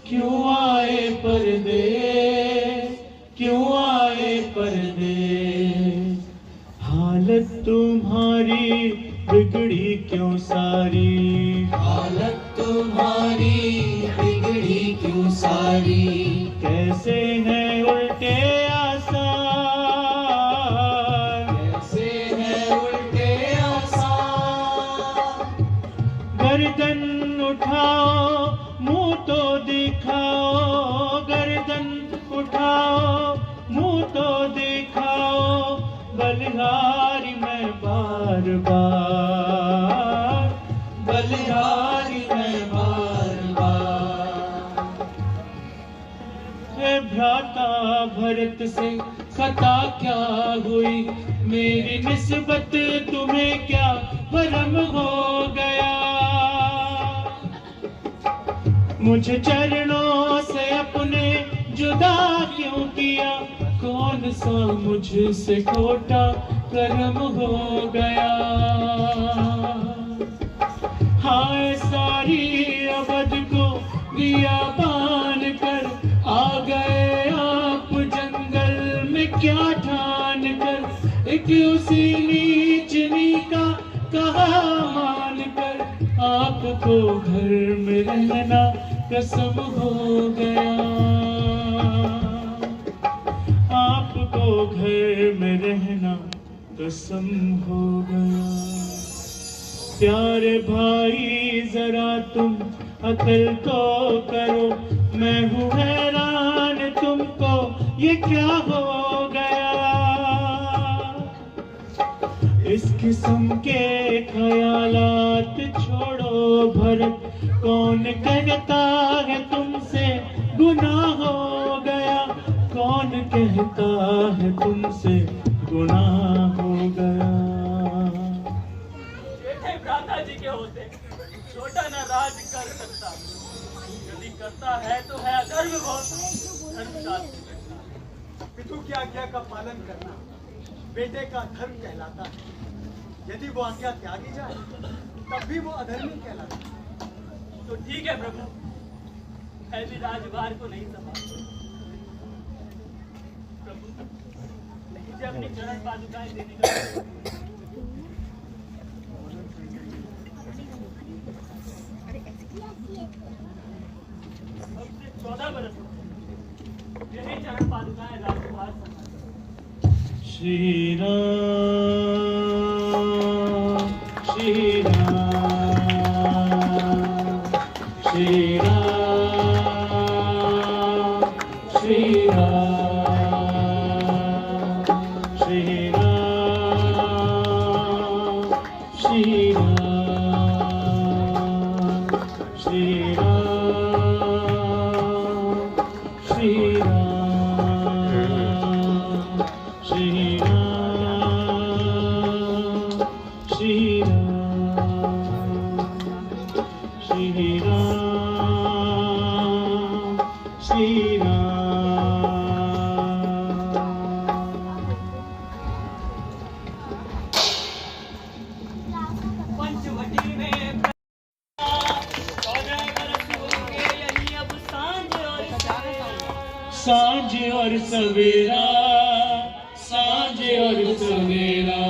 क्यों आए परदेश, क्यों आए परदेश। हालत तुम्हारी बिगड़ी क्यों सारी, हालत तुम्हारी बिगड़ी क्यों सारी। कैसे हैं उल्टे आसार, कैसे हैं उल्टे आसार। गर्दन उठाओ मुंह तो दिखाओ, गर्दन उठाओ मुंह तो दिखाओ, बलिहारी में बार बार, बलिहारी में बार बार। हे भ्राता भरत से खता क्या हुई, मेरी निस्बत तुम्हें क्या भरम हो गया। मुझे चरणों से अपने जुदा क्यों किया, कौन सा मुझसे खोटा कर्म हो गया। हाय सारी अवध को दिया बान कर, आ गए आप जंगल में क्या ठान कर, एक उसी नीचनी का कहा मान कर, आपको घर में रहना कसम हो गया, आपको घर में रहना कसम हो गया। प्यारे भाई जरा तुम अकल तो करो, मैं हूँ हैरान तुमको ये क्या हो गया। इस किस्म के ख्यालात छोड़ो भरत, कौन कहता है तुमसे गुनाह हो गया, कौन कहता है तुमसे गुनाह हो गया। बेटे भ्राता जी के होते छोटा न राज कर सकता, यदि करता है तो है अधर्म बहुत धर्मशास्त्र। पितु की आज्ञा का पालन करना बेटे का धर्म कहलाता है, यदि वो आज्ञा त्यागी जाए तब भी वो अधर्मी कहलाता है। तो ठीक है प्रभु, मैं भी राजभार को नहीं संभाल प्रभु, मुझे अपनी चरण पादुकाएं देने का 14 बरस यही चरण पादुकाएं राजकुमार श्री राम श्री राम श्री राम श्री राम श्री राम श्री राम श्री राम श्री राम श्री राम सांझ और सवेरा, सांझ और सवेरा।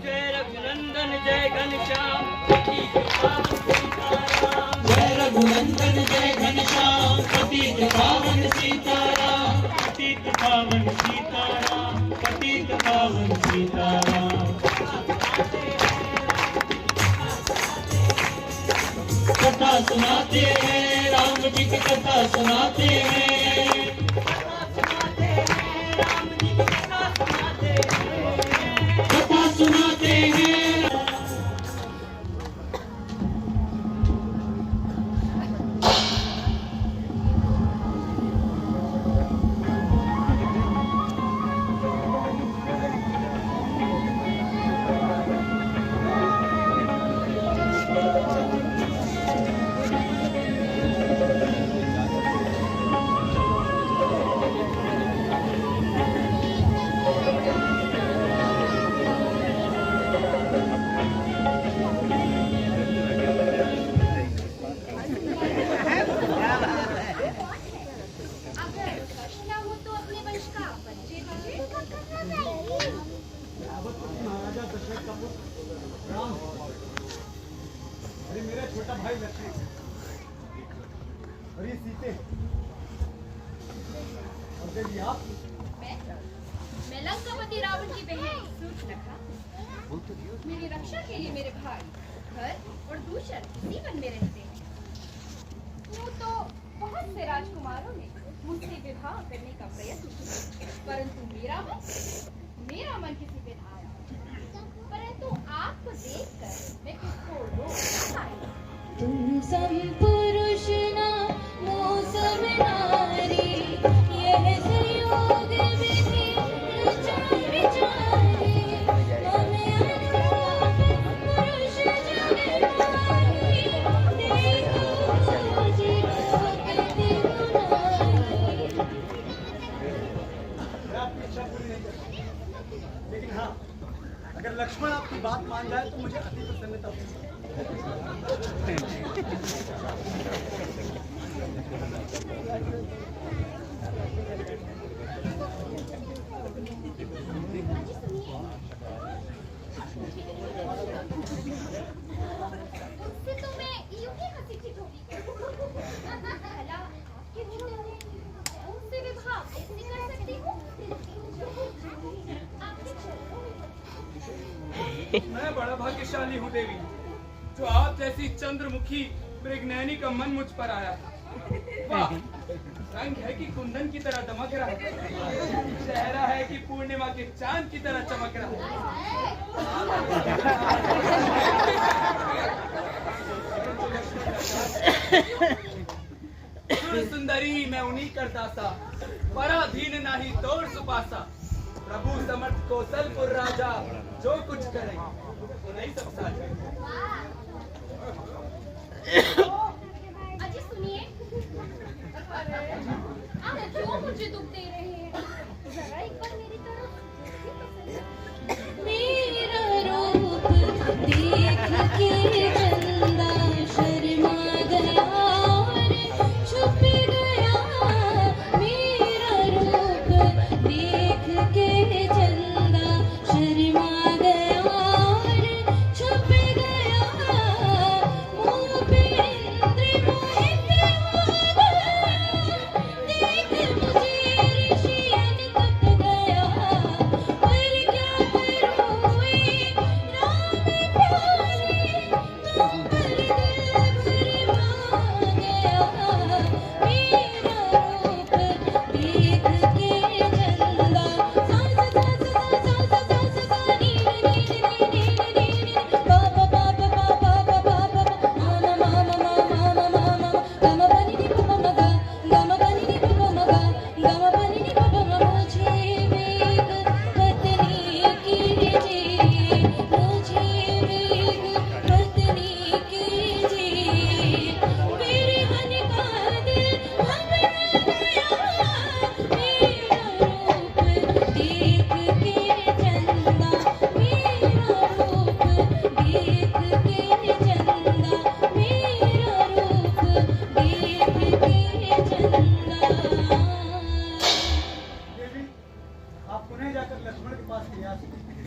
जय रघुनंदन जय घनश्याम पतित पावन सीताराम। जय रघुनंदन जय घनश्याम पतित पावन सीताराम, पतित पावन सीताराम, पतित पावन सीताराम। कथा सुनाते हैं राम जी की कथा सुनाते हैं, कथा सुनाते हैं। अरे मेरा छोटा भाई लक्ष्मण और ये सीते और देवी आप। मैं लंकापति रावण की बहन सूर्पनखा। मेरी रक्षा के लिए मेरे भाई घर और दूषण जीवन में रहते हैं। यूं तो बहुत से राजकुमारों ने मुझसे विवाह करने का प्रयत्न किया, परंतु मेरा मन किसी पे ना आया। परंतु आपको देखकर मैं किसको रोक नहीं पाई। तुम सब पुरुष ना मौसम नारी, यह संयोग विधि रचा विचारी। हमें अनुरूप पुरुष जगमाही, देखो जी भक्ति गुनाही। मैं आपकी इच्छा पूरी नहीं कर सकता, लेकिन हाँ अगर लक्ष्मण आपकी बात मान जाए तो मुझे अति प्रसन्नता होगी। उससे तो मैं यूं ही हंसी होगी। भला आपके छोटे उनसे विवाह कैसे कर सकती हूँ? आपके चरणों में मैं बड़ा भाग्यशाली हूँ देवी, जो आप जैसी चंद्रमुखी मृगनयनी का मन मुझ पर आया। वाह, रंग है कि कुंदन की तरह दमक रहा है, चेहरा है कि पूर्णिमा के चांद की तरह चमक रहा है। सुंदरी मैं उन्हीं कर दासा, पराधीन नाही तोड़ सुपासा। प्रभु समर्थ कौशलपुर राजा, जो कुछ करे नहीं सब साझा। अजी सुनिए, आप क्यों मुझे दुख दे रहे हैं? जरा एक बार मेरी तरफ मेरा रूप देख के चंदा शर्मा गया और छुप गया। मेरा रूप देख के चंदा शर्मा गया और छुप गया। मुँह पे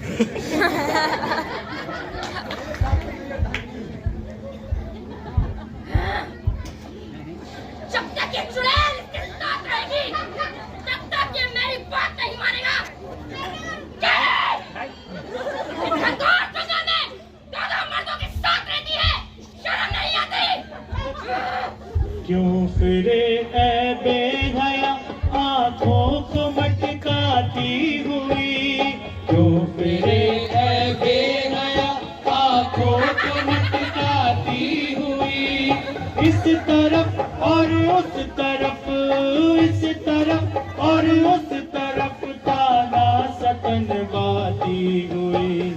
जब तक ये चुड़ैल इसके साथ रहेगी, तब तक ये मेरी बात नहीं मानेगा। इतना गौर दुनिया में दादा मर्दों के साथ रहती है, शर्म नहीं आती? क्यों फिरे ऐ बेहया आंखों को मटकाती हुई, क्यों फिरे ऐ बेहया आंखों को मटकाती हुई, इस तरफ और उस तरफ, इस तरफ और उस तरफ ताना सतनवाती हुई।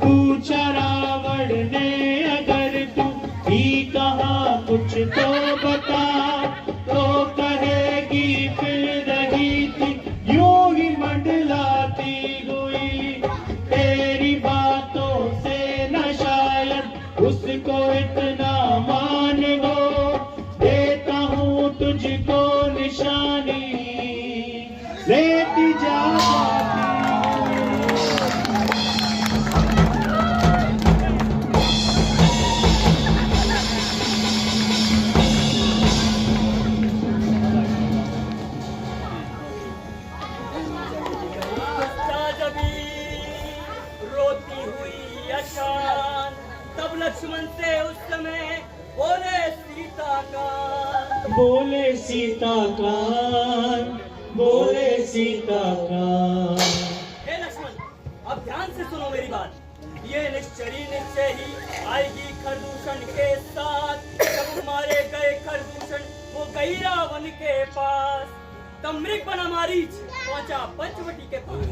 पूछा रावण ने अगर तू ही कहा कुछ तो बता, तो कहेगी फिर रही थी यूं ही मंडलाती हुई। तेरी बातों से न शायद उसको इतना मान हो, देता हूँ तुझको निशानी लेती जा रोती हुई अशान, तब लक्ष्मण से उस समय बोले सीता का, बोले सीता का, बोले सीता का। हे लक्ष्मण, अब ध्यान से सुनो मेरी बात। ये निश्चय ही आएगी खरदूषण के साथ। जब मारे गए खरदूषण वो गई रावण के पास, तब मृग बना मारीच पहुंचा पंचवटी के पास।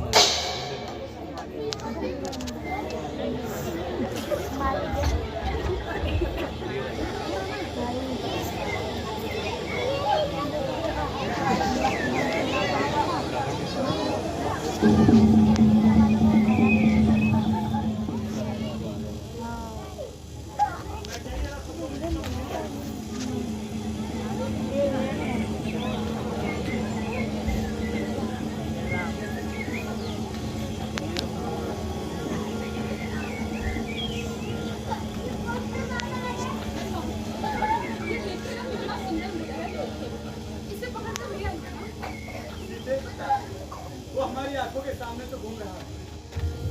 वो हमारी आंखों के सामने तो घूम रहा है,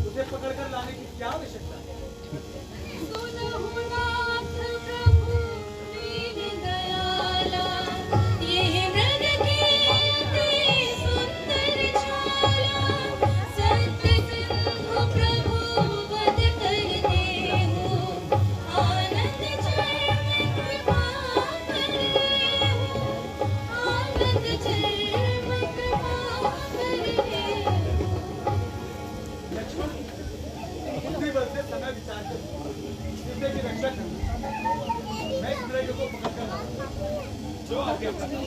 उसे पकड़कर लाने की क्या आवश्यकता है? बुद्धि बल से समय विचार कर सीते की रक्षा करना। मैं इस तरह को पकड़ कर लाऊंगा। जो आगे माता,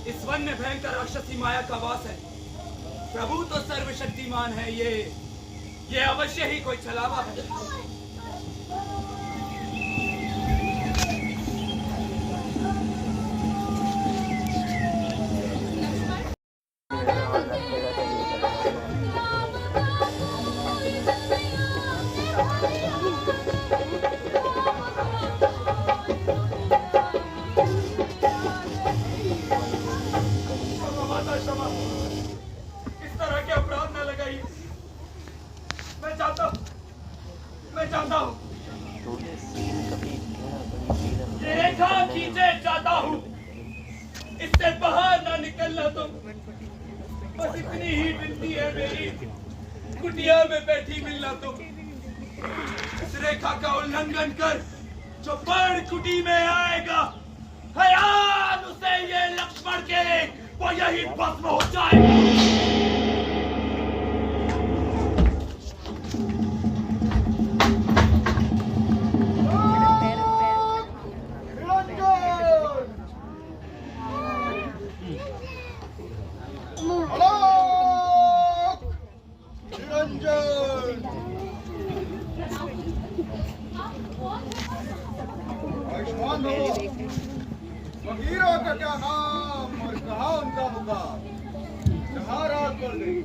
इस वन में भयंकर राक्षसी माया का वास है। प्रभु तो सर्वशक्तिमान है, ये अवश्य ही कोई छलावा है। इस तरह के अपराध न लगाइए। मैं चाहता हूँ ये रेखा खींचे चाहता हूँ, इससे बाहर ना निकलना तुम। बस इतनी ही विनती है मेरी, कुटिया में बैठी मिलना तुम। इस रेखा का उल्लंघन कर जो बड़ कुटी में आएगा, हयान उसे ये लक्ष्मण के वो यही भस्म हो जाएगा। निरंजन। आयुष्मान भव। फकीरों का क्या नाम और कहाँ उनका मुकाम? जहाँ रात पड़ गई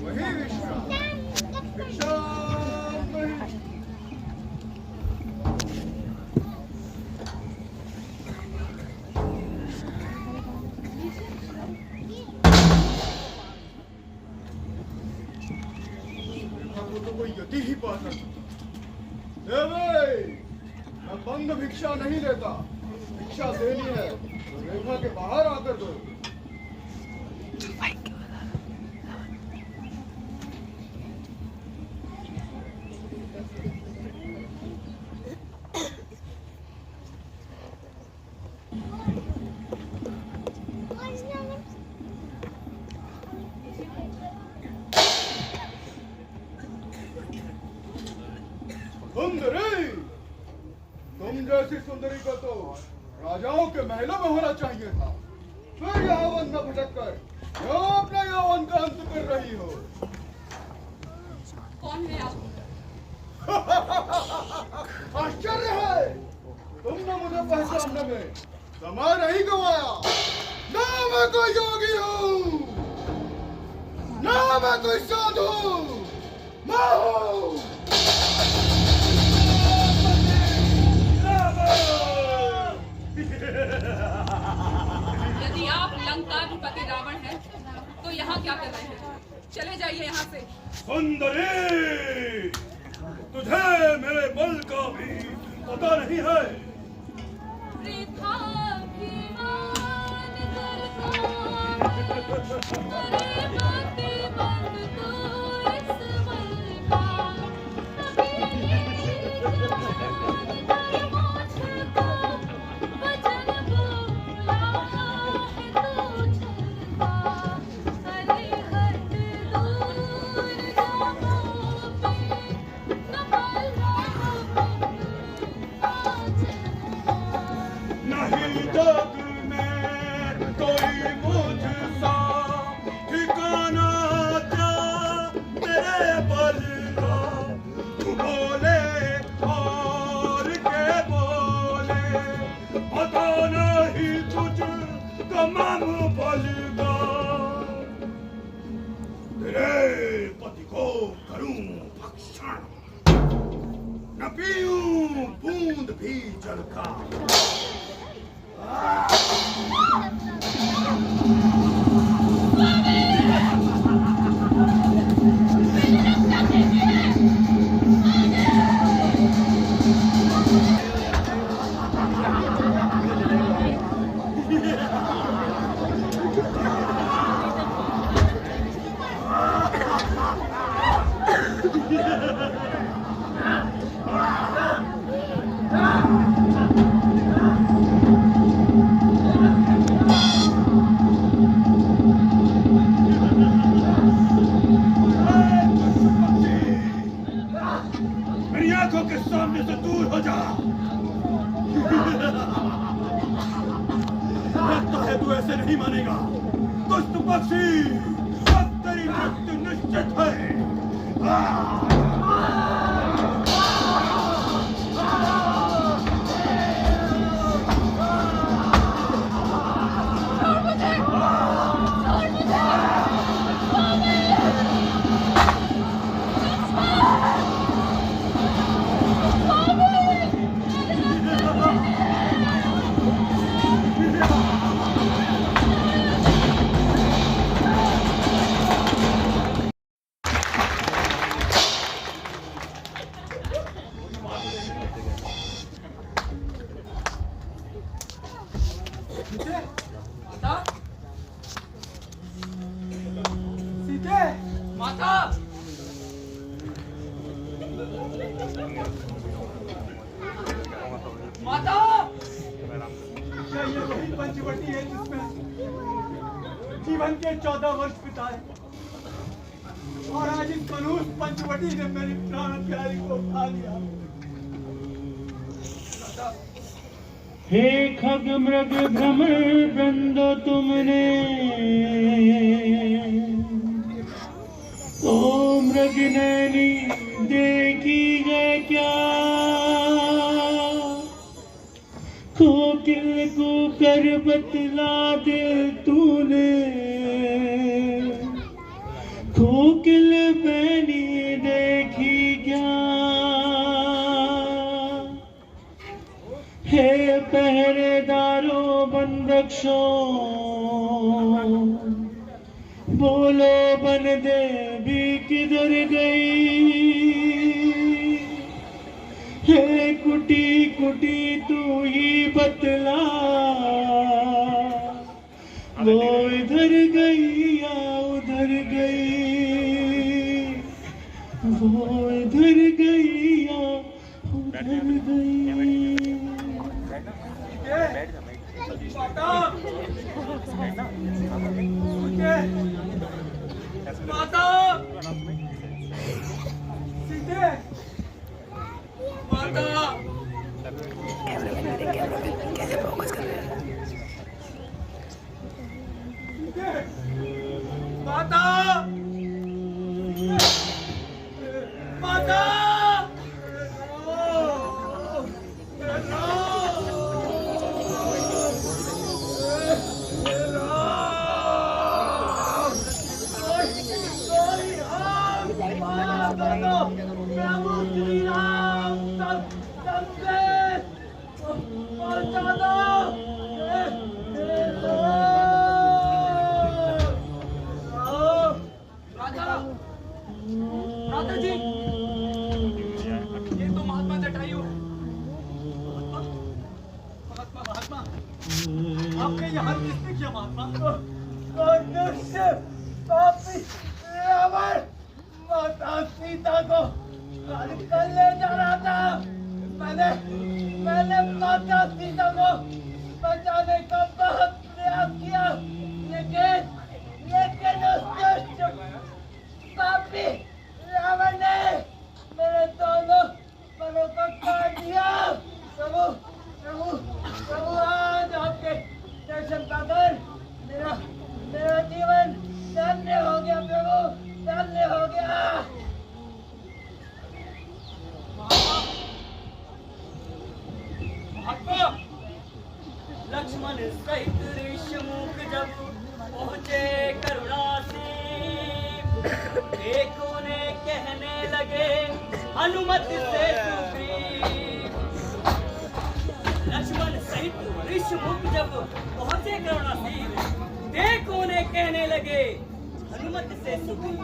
वही विश्राम। विश्राम नहीं। तो कोई यति ही पा सकता। मैं बंद भिक्षा नहीं लेता। भिक्षा देनी है तो रेखा के बाहर आकर दो। सुंदरी, तुम जैसी सुंदरी का तो राजाओं के महलों में होना चाहिए था। फिर यौवन न भटक कर क्यों अपने यौवन का अंत कर रही हो? कौन है आप? आश्चर्य है, तुमने मुझे पहचानने में समय नहीं गवाया। ना मैं कोई योगी हूँ, ना मैं कोई साधु, मैं हूँ यदि आप लंकाधिपति रावण हैं, तो यहाँ क्या कर रहे हैं? चले जाइए यहाँ से। सुंदरी, तुझे मेरे बल का भी पता नहीं है। रेखा की मान करता अरे बाते बंद तो इस मन का कभी मुझको वचन बोला है तू चलता अरे हट दूर जाओ पे कमल नहीं जग में कोई मुझसा ठिकाना क्या तेरे बल का। तू बोले और के बोले पता नहीं तुझ कमम बल का। तेरे पति को करूं भक्षण, न पीऊं बूंद भी जल का। मेरी आंखों के सामने से दूर हो जा। लगता है तू ऐसे नहीं मानेगा। दुष्ट पक्षी, अब तेरी मृत्यु निश्चित है। सीते, माता, माता, क्या ये वही पंचवटी है जिसमें जीवन के 14 वर्ष बिताए? और आज इस मनुष्य पंचवटी ने मेरी प्राण प्यारी को उठा लिया। हे खग मृग भ्रमर वृंद तुमने तो मृगनैनी देखी है क्या, कोकिल को कर बतला दे तूने, कोकिल मैंने देखी क्या। हे पहरेदारों बंदक्षों, बोलो बन देवी किधर गई। हे कुटी कुटी तू ही बतला, वो इधर गई या उधर गई, वो इधर गई या उधर गई। माता सीते माता कैसे फोकस कर रहे हैं। माता माता माता जी, ये तो महात्मा जटायु है। महात्मा महात्मा आपने यहाँ किसने किया महात्मा? रावण माता सीता को कर ले जा रहा था। मैंने माता सीता को बचाने का बहुत प्रयास किया, लेकिन उस दुष्ट पापी रावण ने मेरे दोनों परों को काट दिया। प्रभु प्रभु प्रभु, आज आपके दर्शन पाकर मेरा जीवन धन्य हो गया। प्रभु धन्य हो गया। महात्मा लक्ष्मण सहित ऋषमुख जब पहुंचे करुणासीन, देखो ने कहने लगे हनुमत से सुग्रीव। लक्ष्मण सहित ऋषमुख जब पहुंचे करुणासीन, देखो ने कहने लगे हनुमत से सुग्रीव।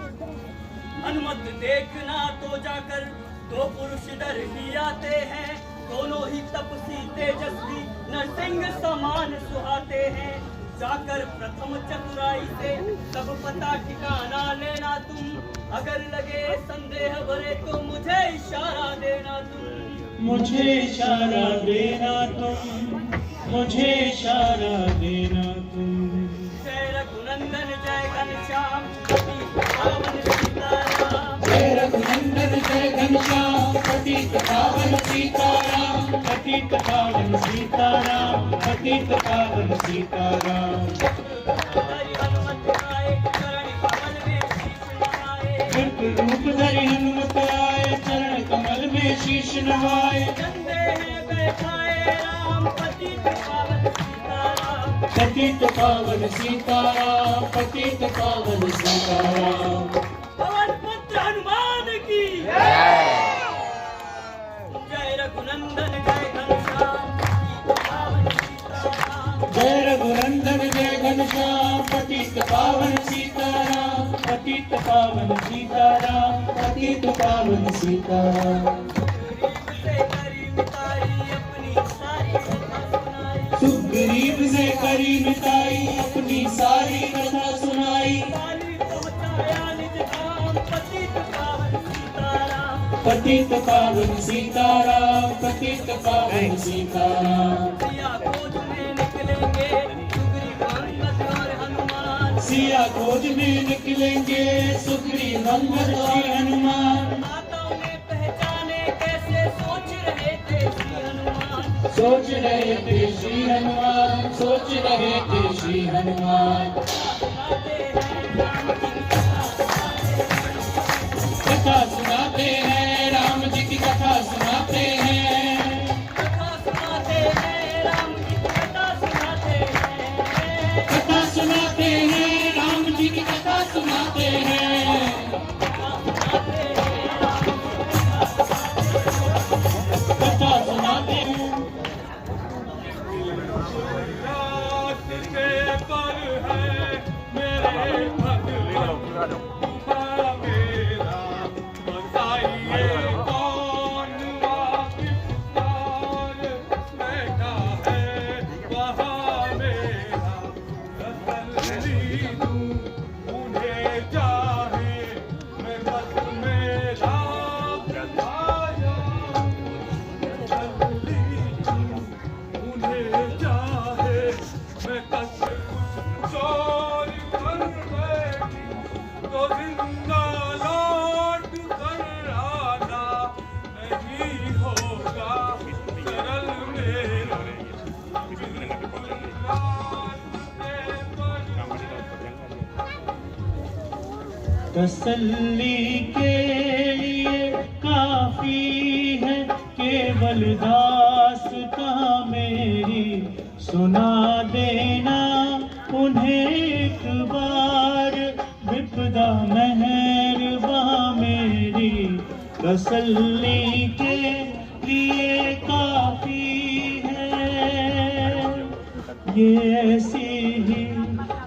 हनुमत देखना तो जाकर दो पुरुष डर ही आते हैं, दोनों ही तपसी तेजस्वी नरसिंह समान सुहाते हैं। जाकर प्रथम चतुराई से सब पता ठिकाना लेना तुम, अगर लगे संदेह भरे तो मुझे इशारा देना तुम। मुझे इशारा देना तुम, मुझे इशारा देना तुम। जय रघुनंदन जय घनश्याम पावन सीताराम। जय रघुनंदन जय घनश्याम पतित पावन सीताराम, पतित पावन सीताराम, पतित पावन सीताराम। हनुमत आए चरण कमल में शीश नवाए, रूप धरि हनुमत आए चरण कमल में शीश नवाए। चंदे हैं बैठाए राम पतित पावन सीताराम। पतित पावन सीताराम, पतित पावन सीताराम। पवन पुत्र हनुमान की जय रघुनंदन जय घनश्याम पावन सीताराम। जय रघुनंदन जय घनश्याम पतित पावन सीताराम, पतित पावन सीताराम, पतित पावन सीताराम। गरीब से करी मिताई अपनी सारी कथा सुनाई। सुग्रीव से करी मिताई अपनी सारी कथा सुनाई। पहुंचाया निज धाम पतित पावन सीताराम। पतित पावन सीताराम, पतित पावन सीताराम। सिया खोज में निकलेंगे सुग्रीव अंगद और हनुमान। सिया खोज में निकलेंगे सुग्रीव अंगद और हनुमान। माताओं ने पहचाने कैसे सोच रहे थे श्री हनुमान। सोच रहे थे श्री हनुमान, सोच रहे थे श्री हनुमान। कथा सुनाते हैं, राम जी की कथा सुनाते हैं। कथा सुनाते हैं, राम जी की कथा सुनाते हैं। कथा सुनाते हैं, राम जी की कथा सुनाते हैं। कथा सुनाते हैं। रात के पर है मेरे भगवान तुम्हारा मेरा बताइए कौन वाकिफदार बैठा है वहाँ मेरा तसल्ली दूं उन्हें चाहे मैं बस मेरा आया तसल्ली दूं उन्हें चाहे मैं कस चोर कर बैठी तो जिंदा लौट कर आना नहीं होगा सरल मेरा तसल्ली के लिए काफी है केवल दास्तां मेरी सुना देना उन्हें एक बार विपदा मेहरबा मेरी तसल्ली के लिए काफी है ये ऐसी ही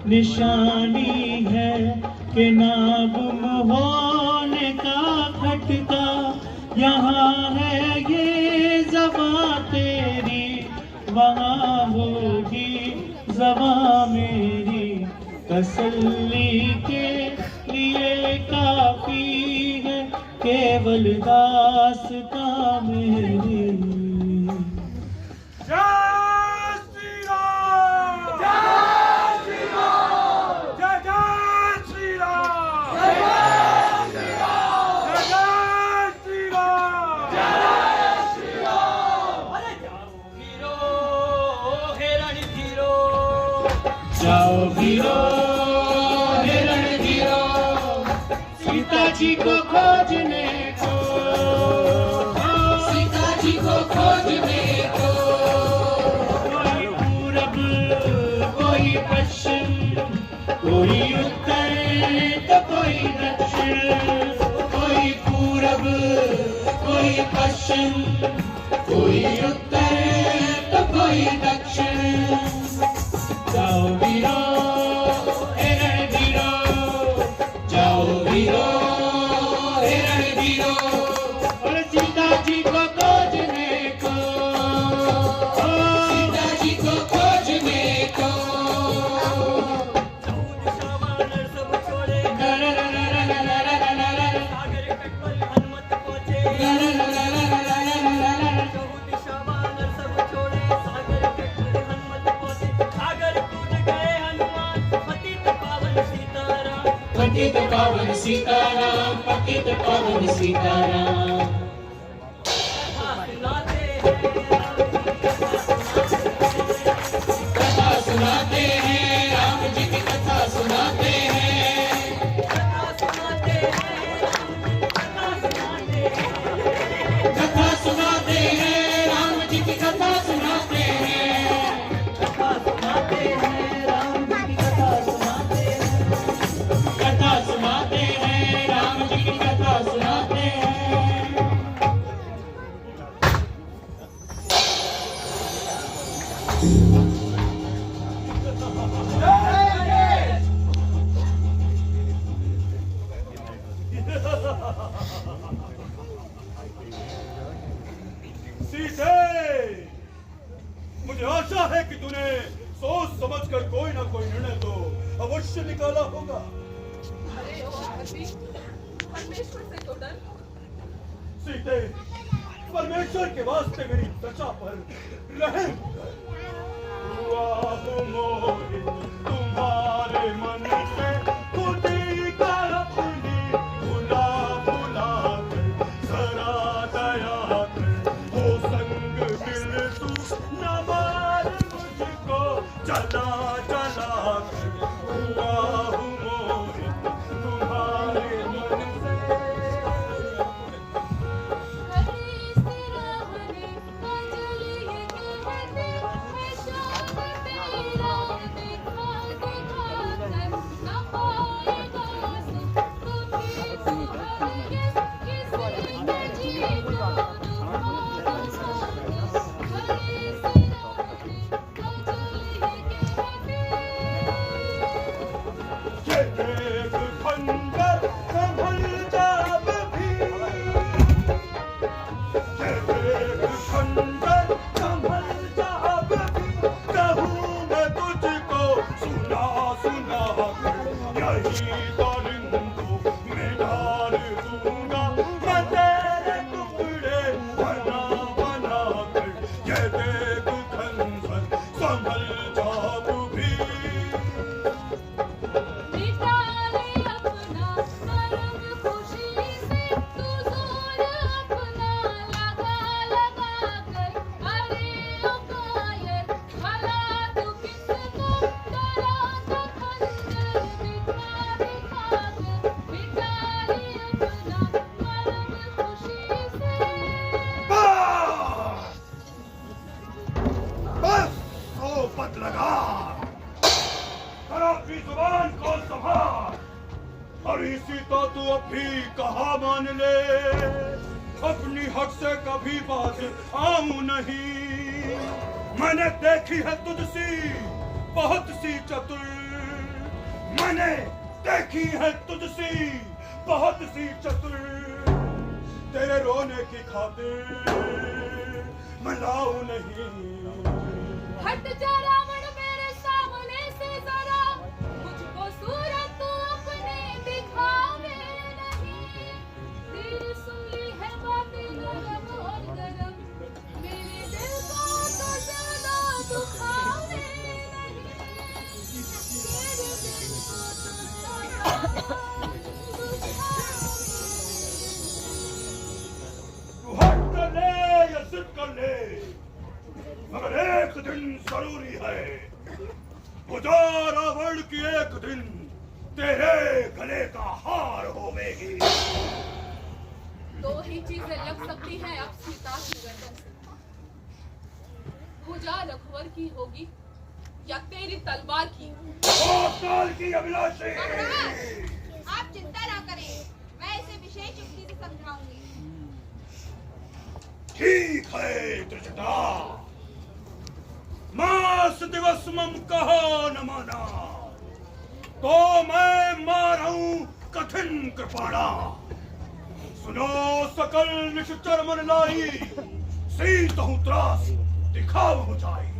निशानी है कि ना गुम होने का खटका यहाँ है ये ज़बां तेरी वहाँ होगी ज़बां मेरी तसल्ली के लिए काफी है केवल दास्तां मेरी। जय श्री राम जय श्री राम जय जय श्री राम जय जय श्री राम जय श्री राम अरे जाओ वीरो हे रणधीरो, जाओ वीरो हे रणधीरो, सीता जी को खोजने को, सीता जी को खोजने को। कोई पूरब कोई पश्चिम कोई उत्तर तो कोई दक्षिण, कोई पूरब कोई पश्चिम कोई उत्तर तो कोई दक्षिण। जाओ वीरो हे रणधीरो, जाओ वीरो हे रणधीरो, और सीता जी को खोजने को, सीता जी को खोजने को। वानर सब छोड़े सागर तट पर हनुमत पहुँचे। दिशा वानर सब छोड़े सागर तट पर हनुमत पहुँचे। सागर कूद गए हनुमान पतित पावन सीताराम, पतित पावन सीताराम, पतित पावन सीताराम। कथा सुनाते हैं, कथा सुनाते हैं, राम जी की कथा सुनाते हैं। कथा सुनाते हैं, कथा सुनाते हैं। कथा सुनाते हैं, राम जी की कथा सुनाते हैं। कथा सुनाते हैं, राम जी की कथा सुनाते हैं। कथा सुनाते हैं, राम जी की कथा सुनाते हैं। सीते, मुझे आशा है कि तूने सोच समझकर कोई ना कोई निर्णय तो अवश्य निकाला होगा। अरे ओ आदमी, परमेश्वर से तो डर। सीते, परमेश्वर के वास्ते मेरी त्वचा पर रहम कर। हुआ हूँ मोहित तुम्हारे मन से खुद ही का अपनी भुला भुला कर जरा दया कर हो संग मिल तू न मार मुझको जला जला कर। हुआ हूँ मोहित तुम्हारे मन से मान ले, अपनी हक से कभी बात आऊं नहीं। मैंने देखी है तुझसी बहुत सी चतुर, मैंने देखी है तुझसी बहुत सी चतुर। तेरे रोने की खातिर मैं लाऊं नहीं। हट जा रावण मेरे सामने से जरा, मुझको सूरत तू अपने दिखावे नहीं। तेरी सुन ली है बातें नरम और गरम, मेरे दिल को तो ज्यादा दुखावे नहीं। तेरे दिल को तो ज्यादा तू हट कर ले या जिद कर ले, मगर एक दिन जरूरी है। बुझा रावण की एक दिन तेरे गले का हार होवेगी। दो ही चीजें लग सकती हैं अब सीता की गर्दन से, भुजा रघुवर की होगी या तेरी तलवार की। ओ काल की अभिलाषी, आप चिंता ना करें, मैं इसे विशेष युक्ति से समझाऊंगी। ठीक है त्रिजटा, मास दिवस मम कहो न माना, तो मैं मारूं कठिन कृपाणा। सुनो सकल निश्चर मन लाई, सीत हूं त्रास दिखाओ मुझाई।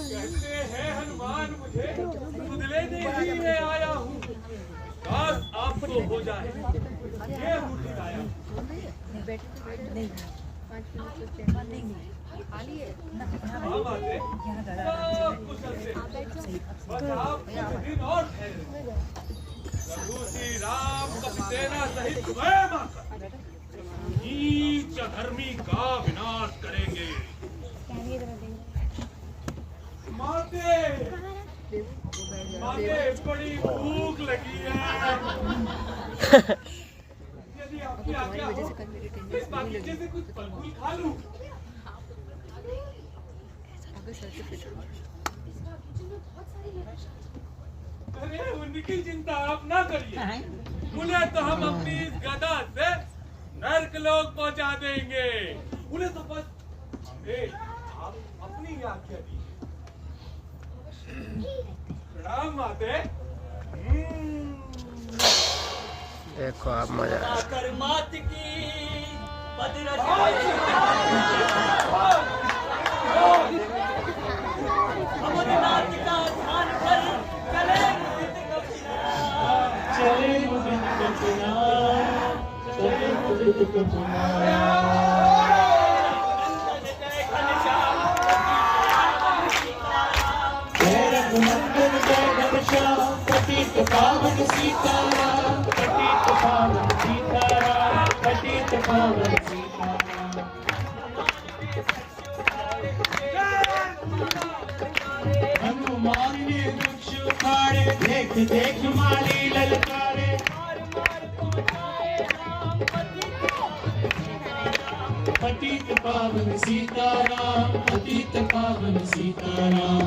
कहते हैं हनुमान मुझे सुधले देवी में आया हूँ, काश आपको हो जाए ये बूढ़ी आया। हाँ माते, सब कुशल से, बस आप कुछ दिन और ठहरे। प्रभु श्री राम सेना सहित स्वयं आकर नीच धर्मी का विनाश करेंगे। माते बड़ी भूख लगी है। यदि आपकी आज्ञा हो इस बागीचे से कुछ फल फूल खा लूं। अरे उनकी चिंता आप ना करिए, उन्हें तो हम अपनी इस गदा से नर्क लोक पहुंचा देंगे। उन्हें तो बस आप अपनी आज्ञा दीजिए। प्रणाम माते। देखो आप मजा कर मात की अमरनाथ का ध्यान कर चले पतित पावन सीताराम, पतित पावन सीताराम, पतित पावन सीताराम। हनुमान ने वृक्ष उखाड़े, देख देख माली ललकारे। पतित पावन सीताराम, पतित पावन सीताराम।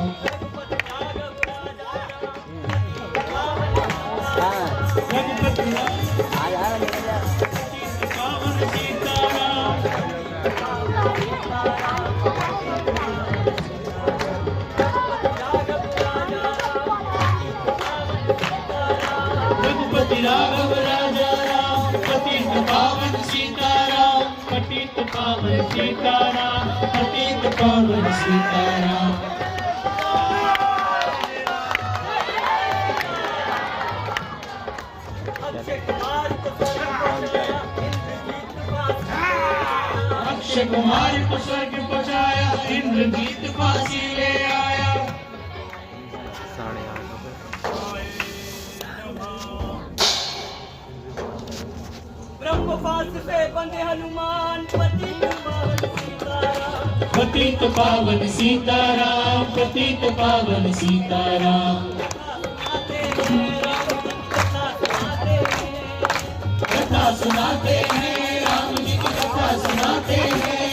रघुपति राघव राजा राम, पतित पावन सीताराम, पतित पावन सीताराम, पतित पावन सीताराम। अक्षय कुमार को स्वर्ग पहुंचाया, इंद्रजीत फांसी ले आया। ब्रह्मपाश से बंधे हनुमान, पतित पावन सीताराम, पतित पावन सीताराम, पतित पावन सीताराम। कथा सुनाते हैं राम जी की, कथा सुनाते हैं,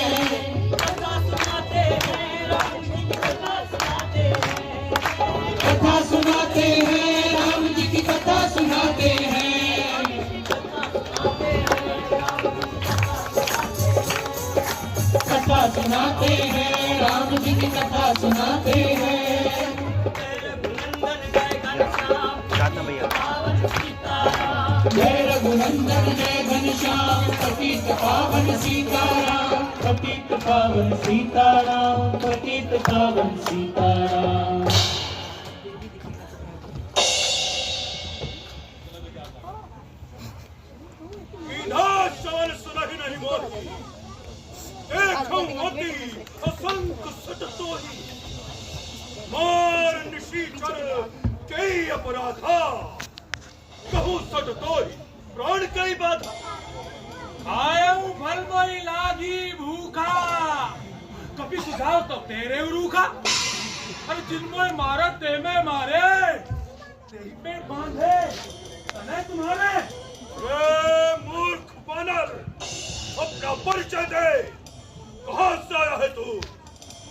कथा सुनाते हैं राम जी की, कथा सुनाते हैं, कथा सुनाते हैं राम जी की, कथा सुनाते हैं। कथा सुनाते हैं राम जी की, कथा सुनाते हैं। जय रघुनंदन जय घनश्याम, पतित पावन सीताराम, पतित पावन सीताराम, पतित पावन सीताराम। विनाशन सुनहि नहीं मोहि, देखऊं मोती असंख सटतोहि। मार निशीचर कई अपराधा, कहूँ सटतोहि प्राण कई बाधा। आयऊ फल मोई लागी भूखा, कभी सुझाव तो तेरे रूखा। अरे जिनमोय मारा ते में मारे, तेरी पे बांधे तने तुम्हारे। ए मूर्ख बानर, अपना परिचय दे, कहाँ से आया है तू?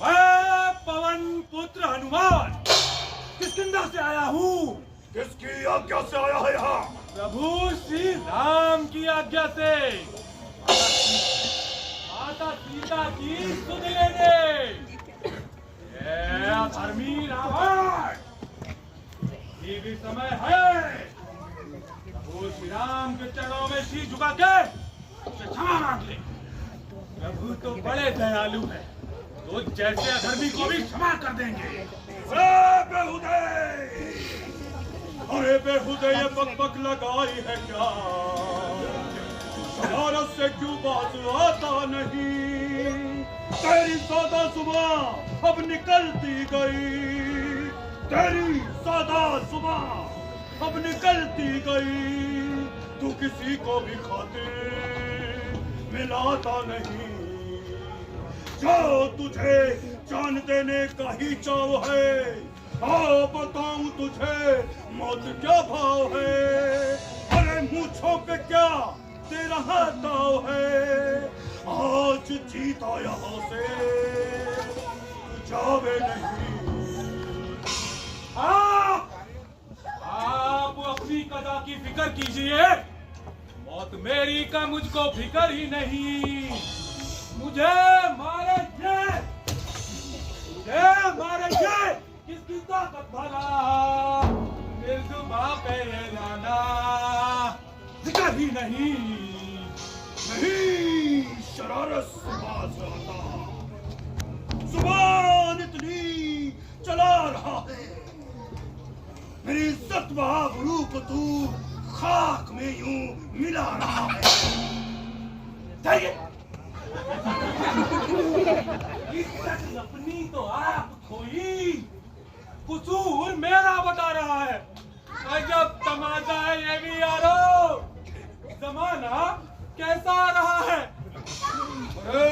मैं पवन पुत्र हनुमान किष्किंधा से आया हूँ। किसकी आज्ञा से आया है यहाँ? प्रभु श्री राम की आज्ञा से। माता सीता की सुध लेने। ये धर्मी रावण, ये भी समय है प्रभु श्री राम के चरणों में शीश झुका के उससे क्षमा मांग ले। प्रभु तो बड़े दयालु है, तो जैसे अधर्मी को भी क्षमा कर देंगे। अरे बेहुदे ये बक लगाई है क्या? शरारत से क्यों बात आता नहीं? तेरी सादा सुबह अब निकलती गई, तेरी सादा सुबह अब निकलती गई, तू किसी को भी खातिर मिलाता नहीं। जो तुझे जान देने का ही चाव है, आओ बताऊं तुझे मौत क्या भाव है। अरे मूंछों पे क्या तेरा दाव है, आज जीता यहाँ से तू जावे नहीं। आप अपनी कदा की फिक्र कीजिए, मौत मेरी का मुझको फिक्र ही नहीं। मुझे मारे किसकी ताकत भला, निर्दुबा पे लाना फिक्र ही नहीं। नहीं शरारत सुबान से आता, जुबान इतनी चला रहा है, मेरी इज्जत बहाबरू को तू खाक में यूं मिला रहा है। जाइए। इज्जत अपनी तो आप खोई, कसूर मेरा बता रहा है। अजब तमाशा है ये भी यारो, जमाना कैसा रहा है। अरे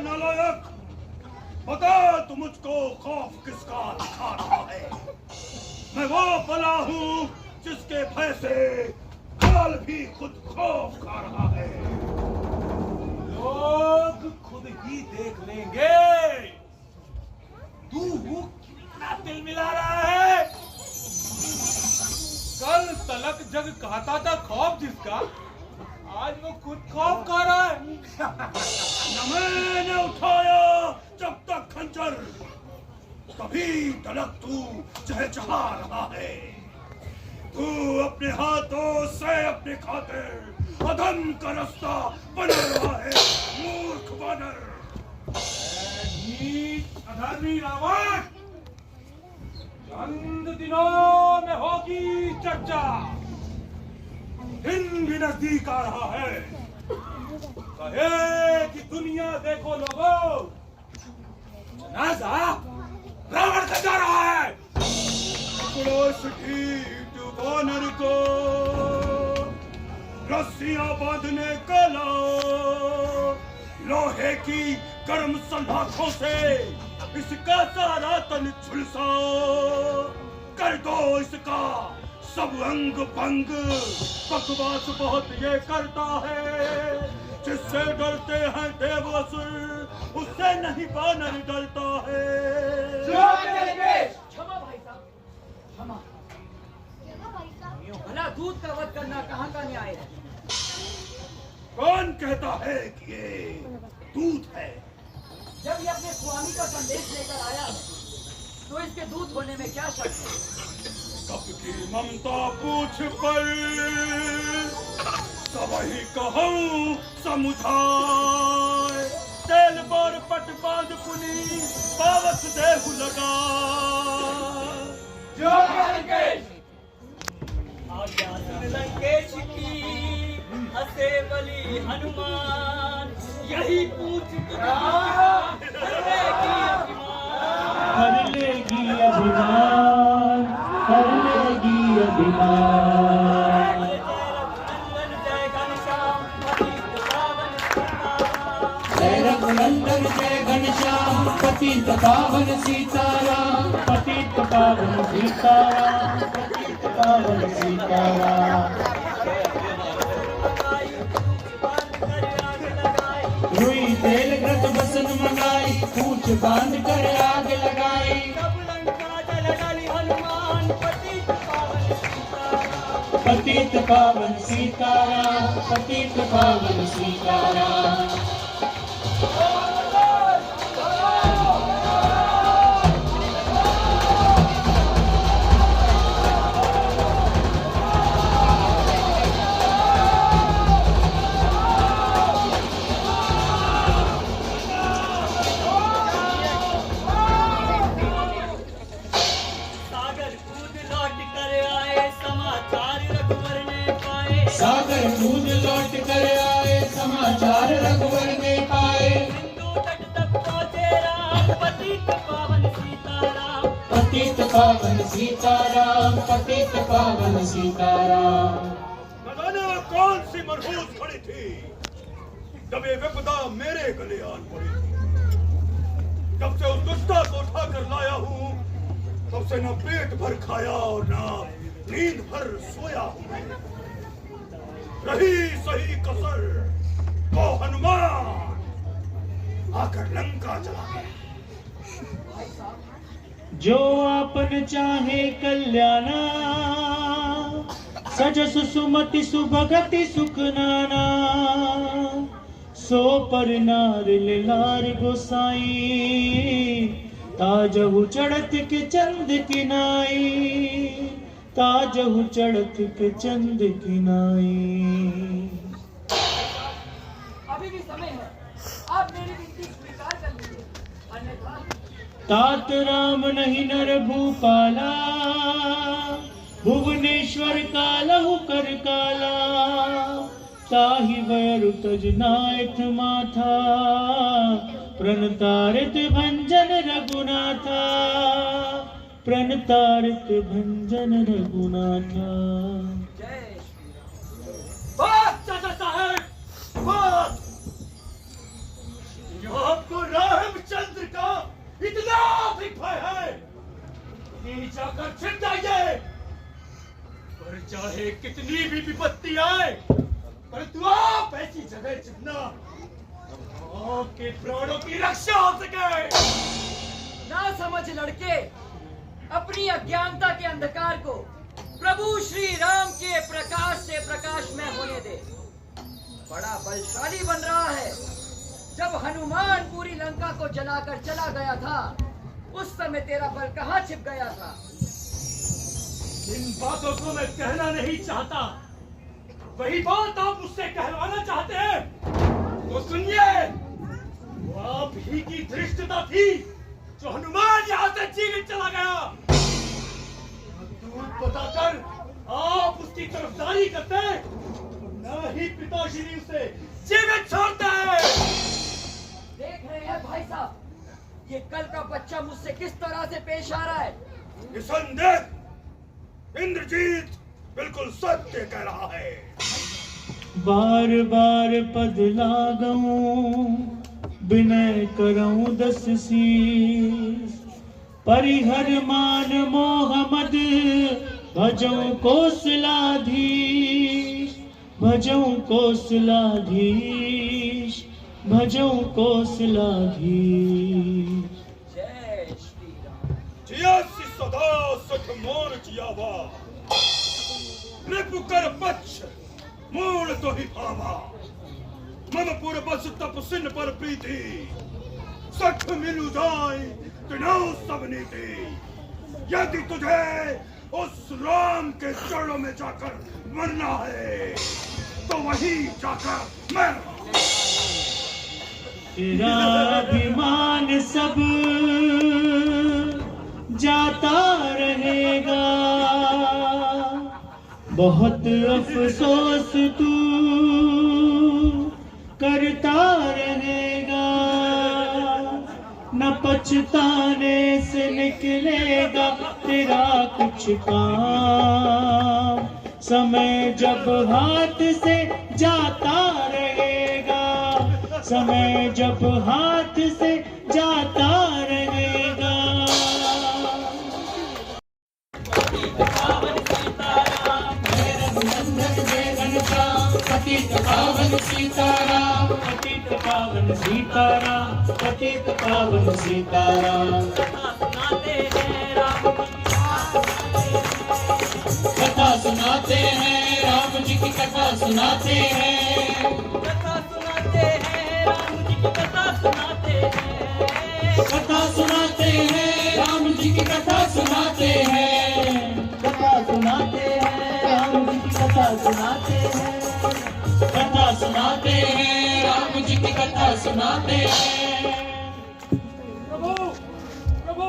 नालायक, बता तू मुझको खौफ किसका दिखा रहा है। मैं वो भला हूँ जिसके भय से काल भी खुद खौफ खा रहा है। लोग खुद ही देख लेंगे तू कितना दिल मिला रहा है। कल तलक जग कहता था खौफ जिसका, आज वो खुद खौफ खा रहा है। न मैंने उठाया जब तक खंजर, तभी तलक तू चहचहा रहा है। तू अपने हाथों से अपने खातिर अधम का रास्ता बना रहा है, मूर्ख बानर। अधर्मी रावण, चंद दिनों में होगी चर्चा। दिन भी नजदीक आ रहा है, कहे कि दुनिया देखो लोगों, जनाजा रावण का जा रहा है। बानर को रस्सियां बांधने का लाओ, लोहे की गर्म सलाखों से इसका सारा तन झुलसाओ, कर दो इसका सब अंग भंग। बकवास बहुत ये करता है, जिससे डरते हैं देव असुर, उससे नहीं बानर डरता है। क्षमा भाई साहब, क्षमा। भला दूध का वध करना कहाँ का न्याय है? कौन कहता है कि ये दूध है? जब ये अपने स्वामी का संदेश लेकर आया है, तो इसके दूध होने में क्या शक है? सबकी ममता पूछ पर सबही कहूँ समुझाए, तेल पर पट बांध पुनी पावत देहु लगा। जो लंकेश की हसे बली हनुमान, यही पूछ कर लेगी अभिमान, कर लेगी अभिमान। जय घनश्याम जय रघुनंदन जय घनश्याम, पतित पावन सीताराम, पतित पावन सीताराम, पतित पावन सीताराम। रुई तेल घृत बसन मंगाई, पूछ बांध कर आग लगाई। पतित पावन सीताराम, पतित पावन सीताराम। सागर कूद लौट कर आए, समाचार पावन सीताराम, पतित पावन सीताराम। न जाने कौन सी मरहूस खड़ी थी जब ये विपदा मेरे गले आन पड़ी थी। जब से उस दुष्टा को उठाकर लाया हूँ तब से न पेट भर खाया और न नींद भर सोया हूँ मैं। रही सही कसर वो हनुमान आकर लंका चला गया। जो आपन चाहे कल्याणा, सजस सुमति सुभगति सुख नाना। सो पर नार लार गोसाई, ताजहु चढ़त के चंद की नाई, ताजहु चढ़त के चंद की नाई। अभी भी समय है, आप मेरी विनती स्वीकार कर लीजिए, अन्यथा तात राम नहीं नर भूपाला, भुवनेश्वर कालहु कर काला। ताहि वैरु तज नायक माथा, प्रणतारित भंजन रघुनाथा, प्रणतारित भंजन रघुनाथा। जय बात चाचा साहब, बात आपको रामचंद्र का इतना भी भय है कि जाकर छिप जाइए। पर चाहे कितनी भी विपत्ति आए, परंतु आप ऐसी जगह चुनना आपके प्राणों की रक्षा हो सके। ना समझ लड़के अपनी अज्ञानता के अंधकार को प्रभु श्री राम के प्रकाश से प्रकाशमय होने दे। बड़ा बलशाली बन रहा है। जब हनुमान पूरी लंका को जलाकर चला गया था, उस समय तेरा बल कहाँ छिप गया था? इन बातों को मैं कहना नहीं चाहता, वही बात आप मुझसे कहवाना चाहते हैं तो सुनिए। वो आप ही की धृष्टता थी जो हनुमान यहाँ से जीवित चला गया। दूध बताकर आप उसकी तरफदारी करते, न ही पिताश्री उसे जीवित छोड़ते हैं। देख रहे हैं भाई साहब, ये कल का बच्चा मुझसे किस तरह से पेश आ रहा है। निसंदेह इंद्रजीत बिल्कुल सत्य कह रहा है। बार बार पद लागूं, विनय करऊं दस शीस। परिहर मान मोह मद, भजऊं कौशलाधीश, भजऊं कौशलाधीश, भजऊं कौशलाधीश। जय श्री राम। जियासी सदा सुख मोर जियावा, रिपु कर पक्ष मूल तो ही भावा। मम पुर बस तप सिन पर प्रीति, सख मिलु जाय तिनौ सब नीति। यदि तुझे उस राम के चरणों में जाकर मरना है तो वही जाकर मर। तेरा अभिमान सब जाता रहेगा, बहुत अफसोस तू करता रहेगा। न पछताने से निकलेगा तेरा कुछ काम, समय जब हाथ से जाता रहेगा, समय जब हाथ से जाता रहेगा। पतित पावन सीताराम, पतित पावन सीताराम, पतित पावन सीताराम। कथा सुनाते हैं राम जी की कथा सुनाते हैं, कथा सुनाते हैं राम जी की कथा सुनाते हैं, कथा सुनाते हैं राम जी की कथा सुनाते हैं, कथा सुनाते हैं राम जी की कथा सुनाते हैं, कथा सुनाते हैं राम जी की कथा सुनाते हैं। प्रभु प्रभु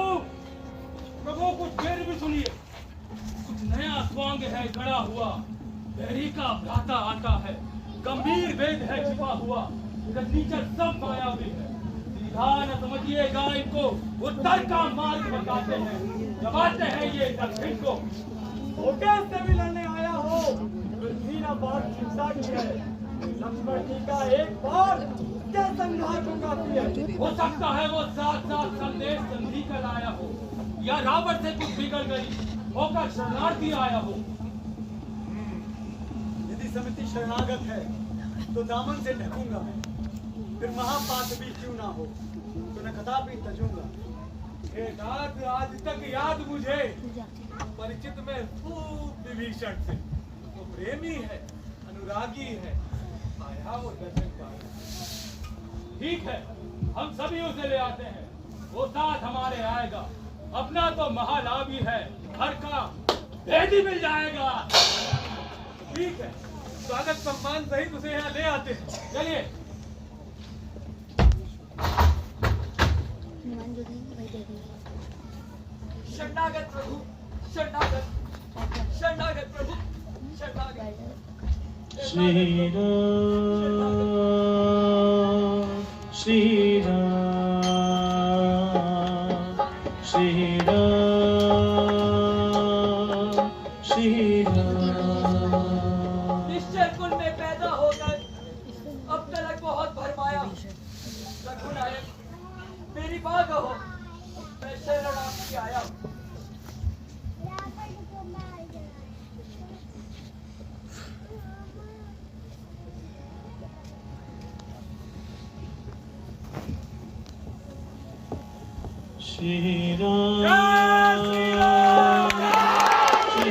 प्रभु कुछ देर भी सुनिए। कुछ नया स्वांग है गड़ा हुआ, बैरी का भ्राता आता है, गंभीर वेद है छिपा हुआ, नीचे सब मायावी है। श्री अंधा न समझिएगा इनको उत्तर का मार्ग बताते हैं, दबाते हैं ये दक्षिण को। होके से भी लड़ने आया हो, पृथ्वी ना बात चिंता की है। लक्ष्मण जी का एक बार क्या संघार को काफी है। हो सकता है वो साथ साथ संदेश संधि कर आया हो, या रावण से कुछ बिगड़ गई होकर शरणार्थी आया हो। यदि समिति शरणागत है तो दामन से ढकूंगा मैं, फिर महापात भी क्यों ना हो तो न कदापि तजूंगा। ये बात आज तक याद मुझे, परिचित में खूब विभीषण से। वो प्रेमी है, अनुरागी है, आया वो दर्शन पाया। ठीक है, हम सभी उसे ले आते हैं, वो साथ हमारे आएगा। अपना तो महालाभ ही है, हर का भेदी मिल जाएगा। ठीक है, स्वागत सम्मान सहित उसे यहाँ ले आते हैं। चलिए। शरणागत प्रभु, शरणागत, शरणागत प्रभु, शरणागत। श्री राम, श्री राम, श्री राम, श्री राम। निश्चय कुल में पैदा होकर अब तक बहुत भरमाया। रघुनायक मेरी बात हो, मैं शरणार्थी आया। श्री राम, श्री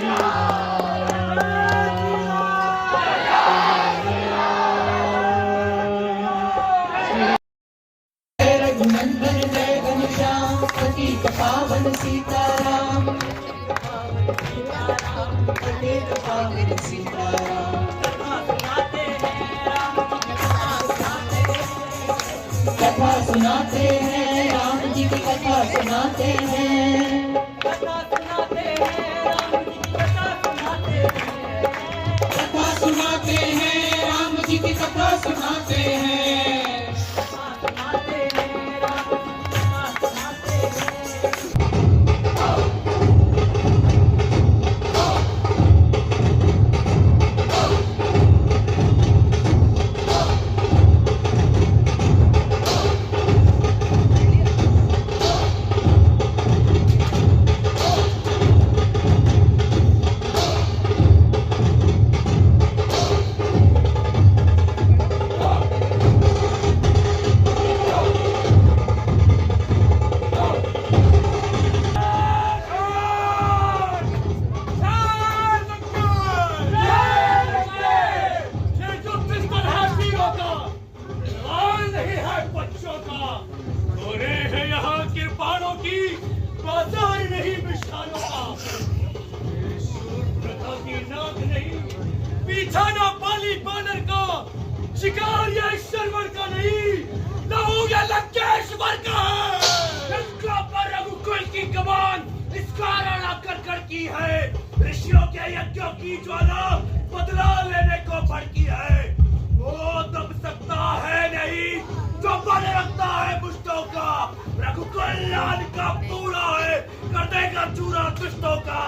रघुनंदन जय घनश्याम, पतित पावन सीताराम, पतित पावन सीताराम। कथा सुनाते हैं राम जी की, कथा सुनाते हैं, कथा सुनाते हैं राम जी की, कथा सुनाते हैं, कथा सुनाते हैं राम जी की, कथा सुनाते हैं, कथा सुनाते हैं राम जी की, कथा सुनाते हैं। शिकार या ईश्वर का नहीं, लहू या लंकेश्वर का है। इसका पर रघुकुल की कमान इस कारण आकर की है, ऋषियों के यज्ञों की ज्वाला बदला लेने को भड़की है। वो दब सकता है नहीं जो बने रखता है दुष्टों का। रघुकुल लाल का पूरा है, कर देगा चूरा दुष्टों का।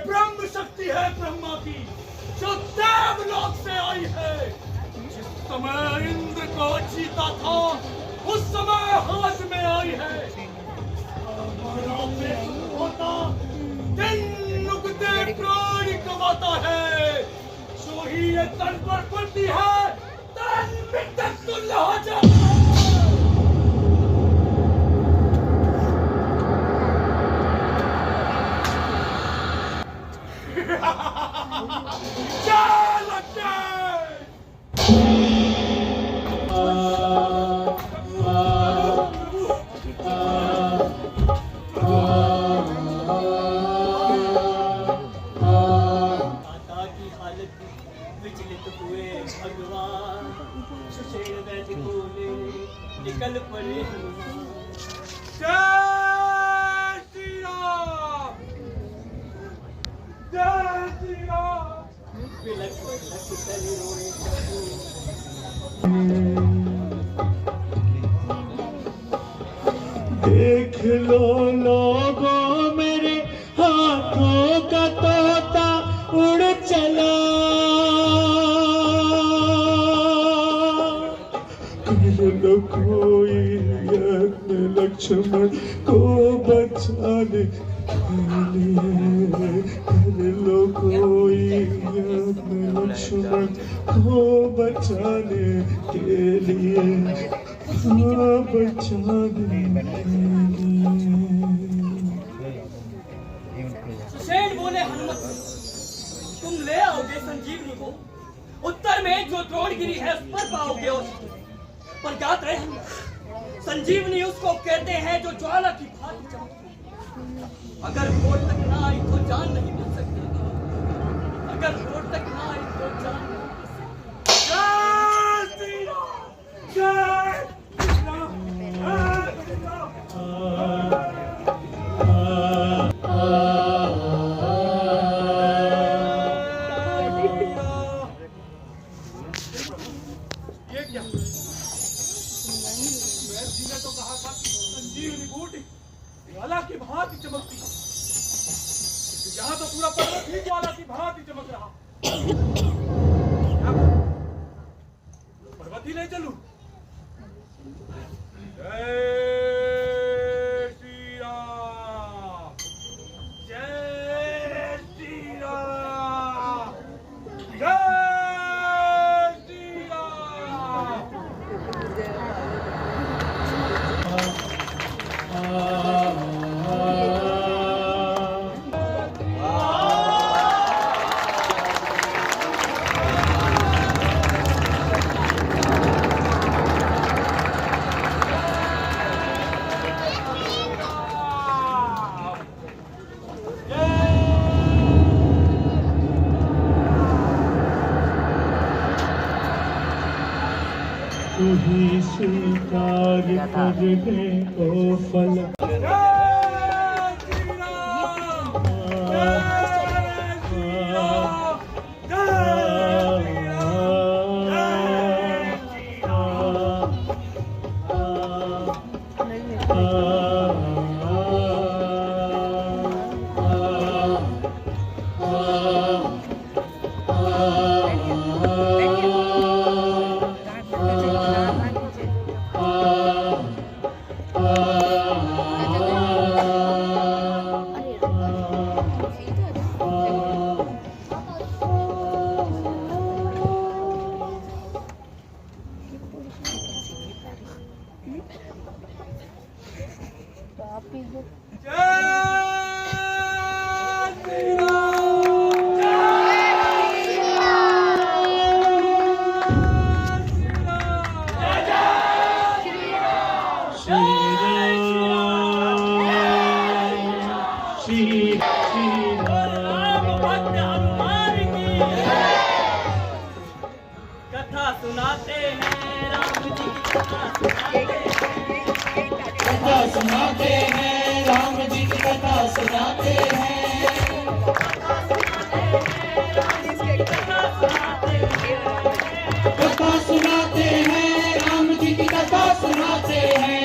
ब्रह्म शक्ति है ब्रह्मा की, जो देवलोक से आई है। जिस समय इंद्र को जीता था उस समय हाथ में आई है। होता दिन नुकते प्राण कमाता है, जो ही ये तन पर पड़ती है तन मिटक तुल्य हो जाता है। क्या लगता है? विचलित हुए भगवान, सुषेण वैद्य को ले निकल पड़े हनुमान। जय श्री राम, जय श्री राम। बिलख बिलख कर रोए चंदू। देख लो लोगों मेरे हाथों का तोता उड़ चला, कर लो कोई अपने लक्ष्मण को बचाने के लिए, कर लो कोई अपने लक्ष्मण को बचाने के लिए, बचाने के लिए। सुषेण बोले हनुमत से, तुम ले आओगे संजीवनी को, उत्तर में जो द्रोणगिरी है उस पर पाओगे औषधि। पर याद रहे हनुमत, संजीवनी उसको कहते हैं जो ज्वाला की भांति चमकती है। अगर वोट तक ना आई तो जान नहीं मिल सकती, अगर वोट तक ना आई तो जान नहीं मिल सकती। जय श्री राम, जय श्री राम, जय श्री राम। ये क्या? महर्षि ने तो कहा था कि संजीवनी बूटी ज्वाला की भांति चमकती है। यहाँ तो पूरा पर्वत ही ज्वाला की भांति चमक रहा। पर्वत ही ले चलूं? जय श्री राम, जय श्री राम, जय श्री राम। तू ही स्वीकार कर दे ओ फलक। कथा सुनाते हैं राम जी की कथा सुनाते हैं राम जी की कथा सुनाते हैं, कथा सुनाते हैं राम जी की कथा सुनाते हैं।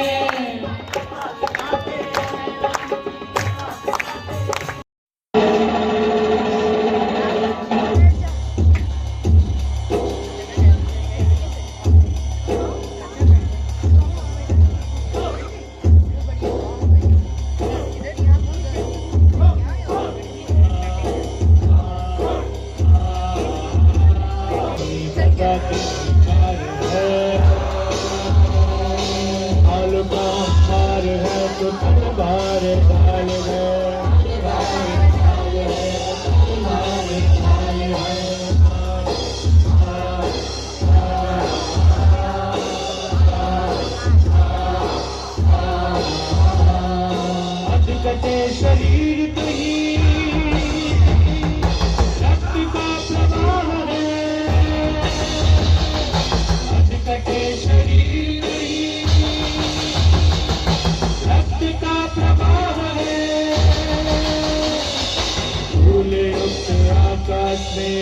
कटे शरीर कहीं रक्त का प्रवाह है, में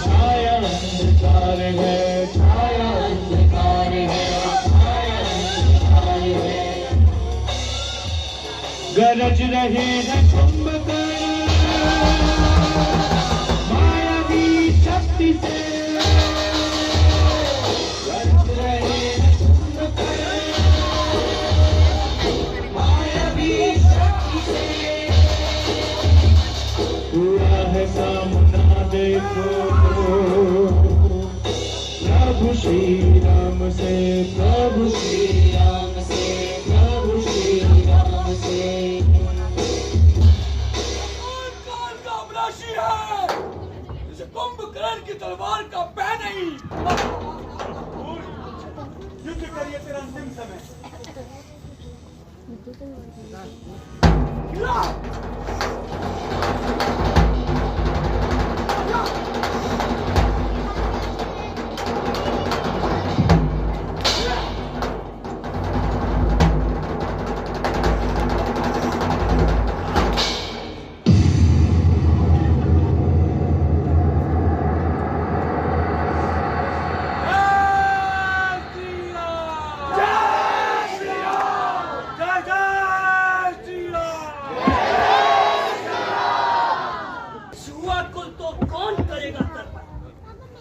छाया अंधकार है, छाया अंधकार है, छाया अंधकार है। गरज रहे हैं कुंभकर्ण मायावी शक्ति से, गरज रहे हैं कुंभकर्ण मायावी शक्ति से। हुआ है सामना देखो प्रभु श्री राम से, प्रभु श्री राम से, प्रभु श्री राम से। काल का अभिलाषी है, इसे कुंभकर्ण की तलवार का पै नहीं। युद्ध करिए, तेरा अंतिम समय।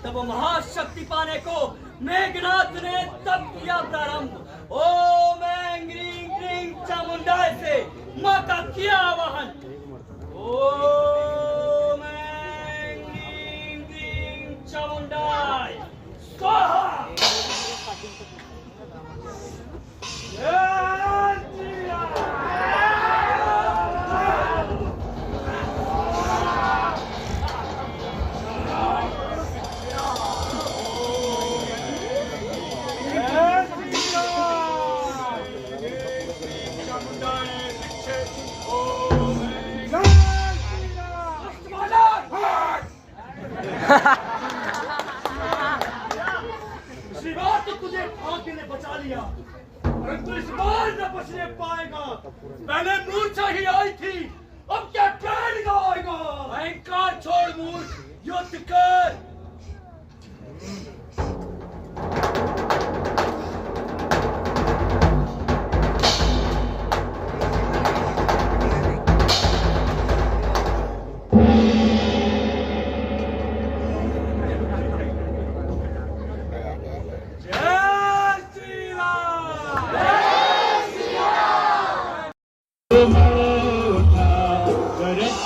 तब महाशक्ति पाने को मेघनाथ ने तब किया प्रारंभ। ओम ऐं ह्रीं क्लीं चामुंडाय से मां का किया आवाहन। ओम ऐं ह्रीं क्लीं चामुंडाय स्वाहा। पिछली बार तो तुझे आंखें ने बचा लिया, परंतु इस बार न बचने पाएगा। पहले मूर्छा ही आई थी, अब क्या ट्रेन गाएगा। अहंकार छोड़ मूर्ख, युद्ध कर।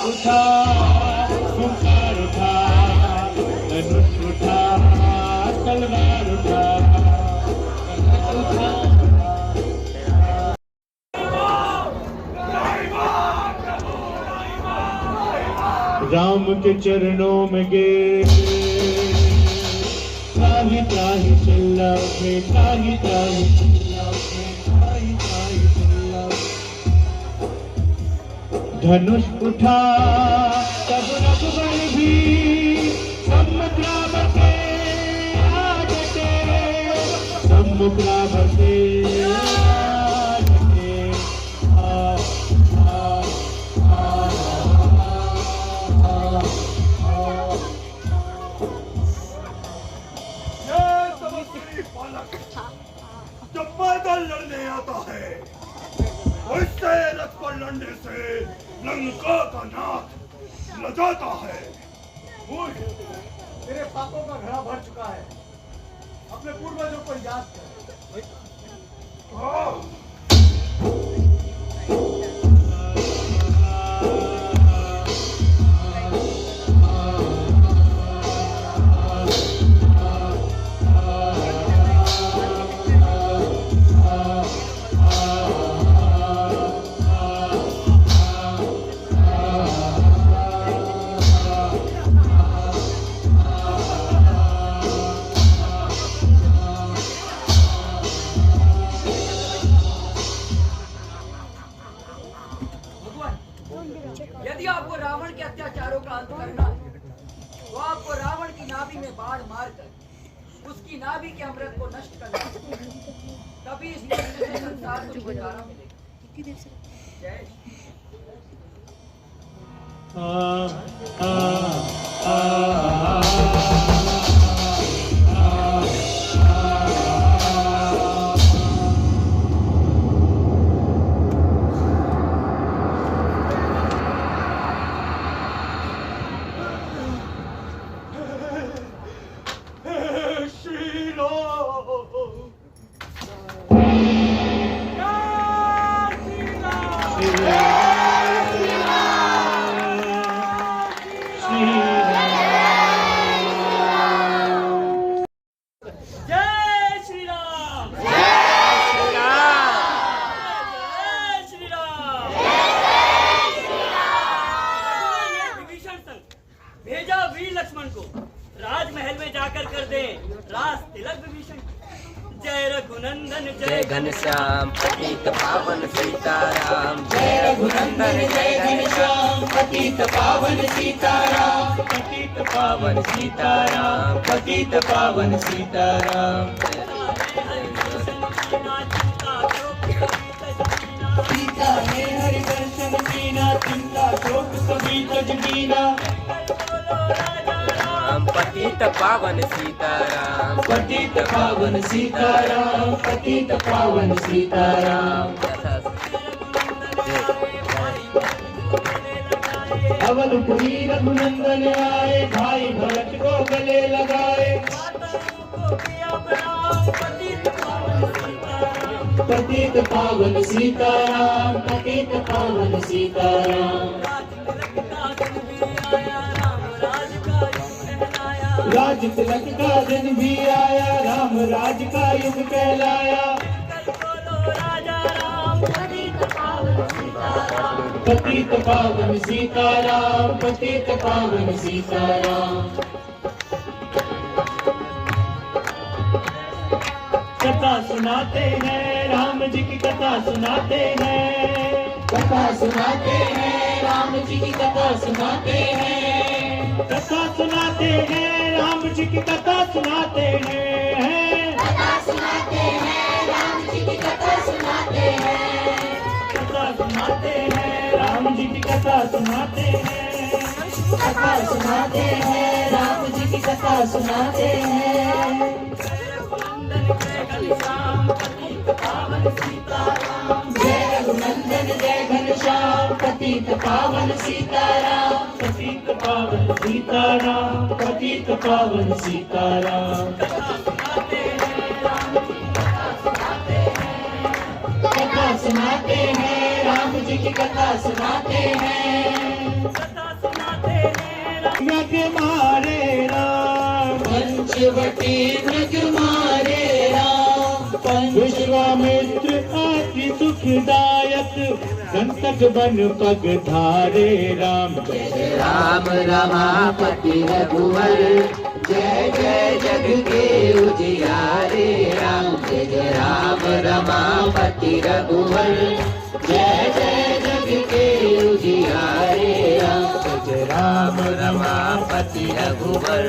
उठा ओंकार उठा, धनुष उठा, तलवार उठा, राम के चरणों में गिर त्राही त्राही चिल्ला उठे, त्राही त्राही चिल्ला उठे, त्राही त्राही चिल्ला उठे। धनुष उठा तब रघुबर भी समुद्रा बसे आ डटे, समुद्रा बसे आ डटे। जब पैदल लड़ने आता है, उससे रथ पर लड़ने से लंका का नाथ लजाता है। तेरे पापों का घड़ा भर चुका है, अपने पूर्वजों को याद कर। यदि आपको रावण के अत्याचारों का अंत करना है, तो आपको रावण की नाभि में बाण मारकर उसकी नाभि के अमृत को नष्ट करना है। तभी इस यज्ञ से संसार को छुटकारा मिलेगा। जय जय श्री राम। जय श्री राम। विभीषण संग भेजा वीर लक्ष्मण को राजमहल में जाकर कर दे राज तिलक विभीषण। जय रघुनंदन जय घनश्याम पतित पावन सीताराम। जय रघुनंदन जय घनश्याम पतित पावन सीताराम। पतित पावन सीताराम। पतित पावन सीताराम। सीता ने हरि दर्शन कीना चिंता शोक सभी तज कीना। पतित पावन सीताराम। पतित पावन सीताराम। पतित पावन सीताराम। अवधपुरी रघुनंदन आए भाई भरत को गले लगाए। पतित पावन सीताराम। पतित पावन सीताराम। राज तिलक का दिन भी आया राम राज का युग कहलाया। पतित पावन सीताराम। पतित पावन सीताराम। कथा सुनाते हैं राम जी की कथा सुनाते हैं। कथा सुनाते हैं राम जी की कथा सुनाते हैं। कथा सुनाते हैं राम जी की कथा सुनाते हैं। कथा सुनाते हैं राम जी की कथा सुनाते हैं। कथा सुनाते हैं राम जी की कथा सुनाते हैं। कथा सुनाते हैं राम जी की कथा सुनाते हैं। जय रघुनंदन जय घनश्याम पतित पावन सीताराम। पतित पावन सीताराम। पतित पावन सीताराम। कथा सुनाते हैं राम जी की कथा सुनाते हैं। मृग मारे राम। पंचवटी मृग मारे राम। विश्वामित्र अति सुखदायक संकट बन पग धारे राम। जय राम रमापति रघुवर। जय जय जग के उजियारे राम। जय राम रमापति रघुवर। जय जय जग के उजियारे राम। जय राम रमापति रघुवर।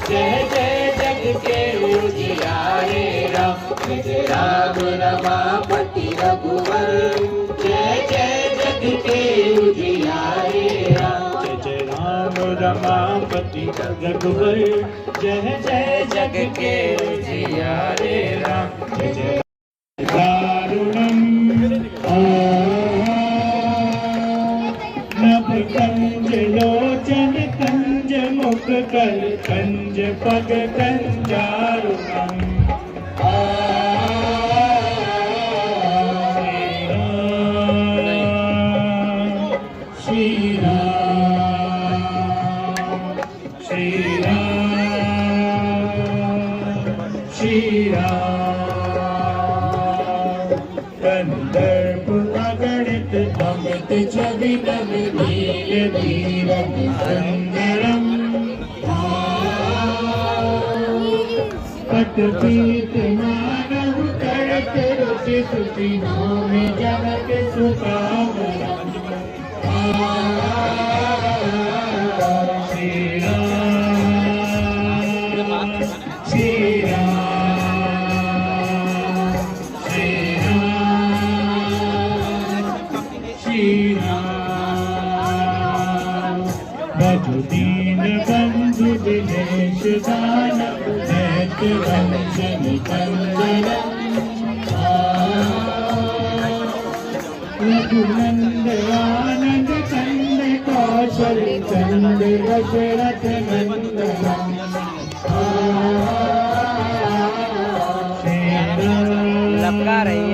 जय जय जग के उजियारे राम। जय राम रमापति रघुवर। जय जय जग के उजियारे राम। जय राम रमापति रघुवर। जय जय जग के उजियारे राम। जय जय दारुणम नभ कंज लोचन कंज मुख कर कंज पग कंजारुणम। श्री राम श्री राम श्री राम। कंदर्प अगणित अमित छवि नव नील धीरम सुंदरम। पटपीत मानव करत रुचि सुचि नौमि जनक सुकामरम। श्री राम श्री राम श्री राम श्री राम केश दानव दैत्य वंश निकंदनम रघुनंद आनंद कंद कौशल चंद दशरथ नंदनम लपका रही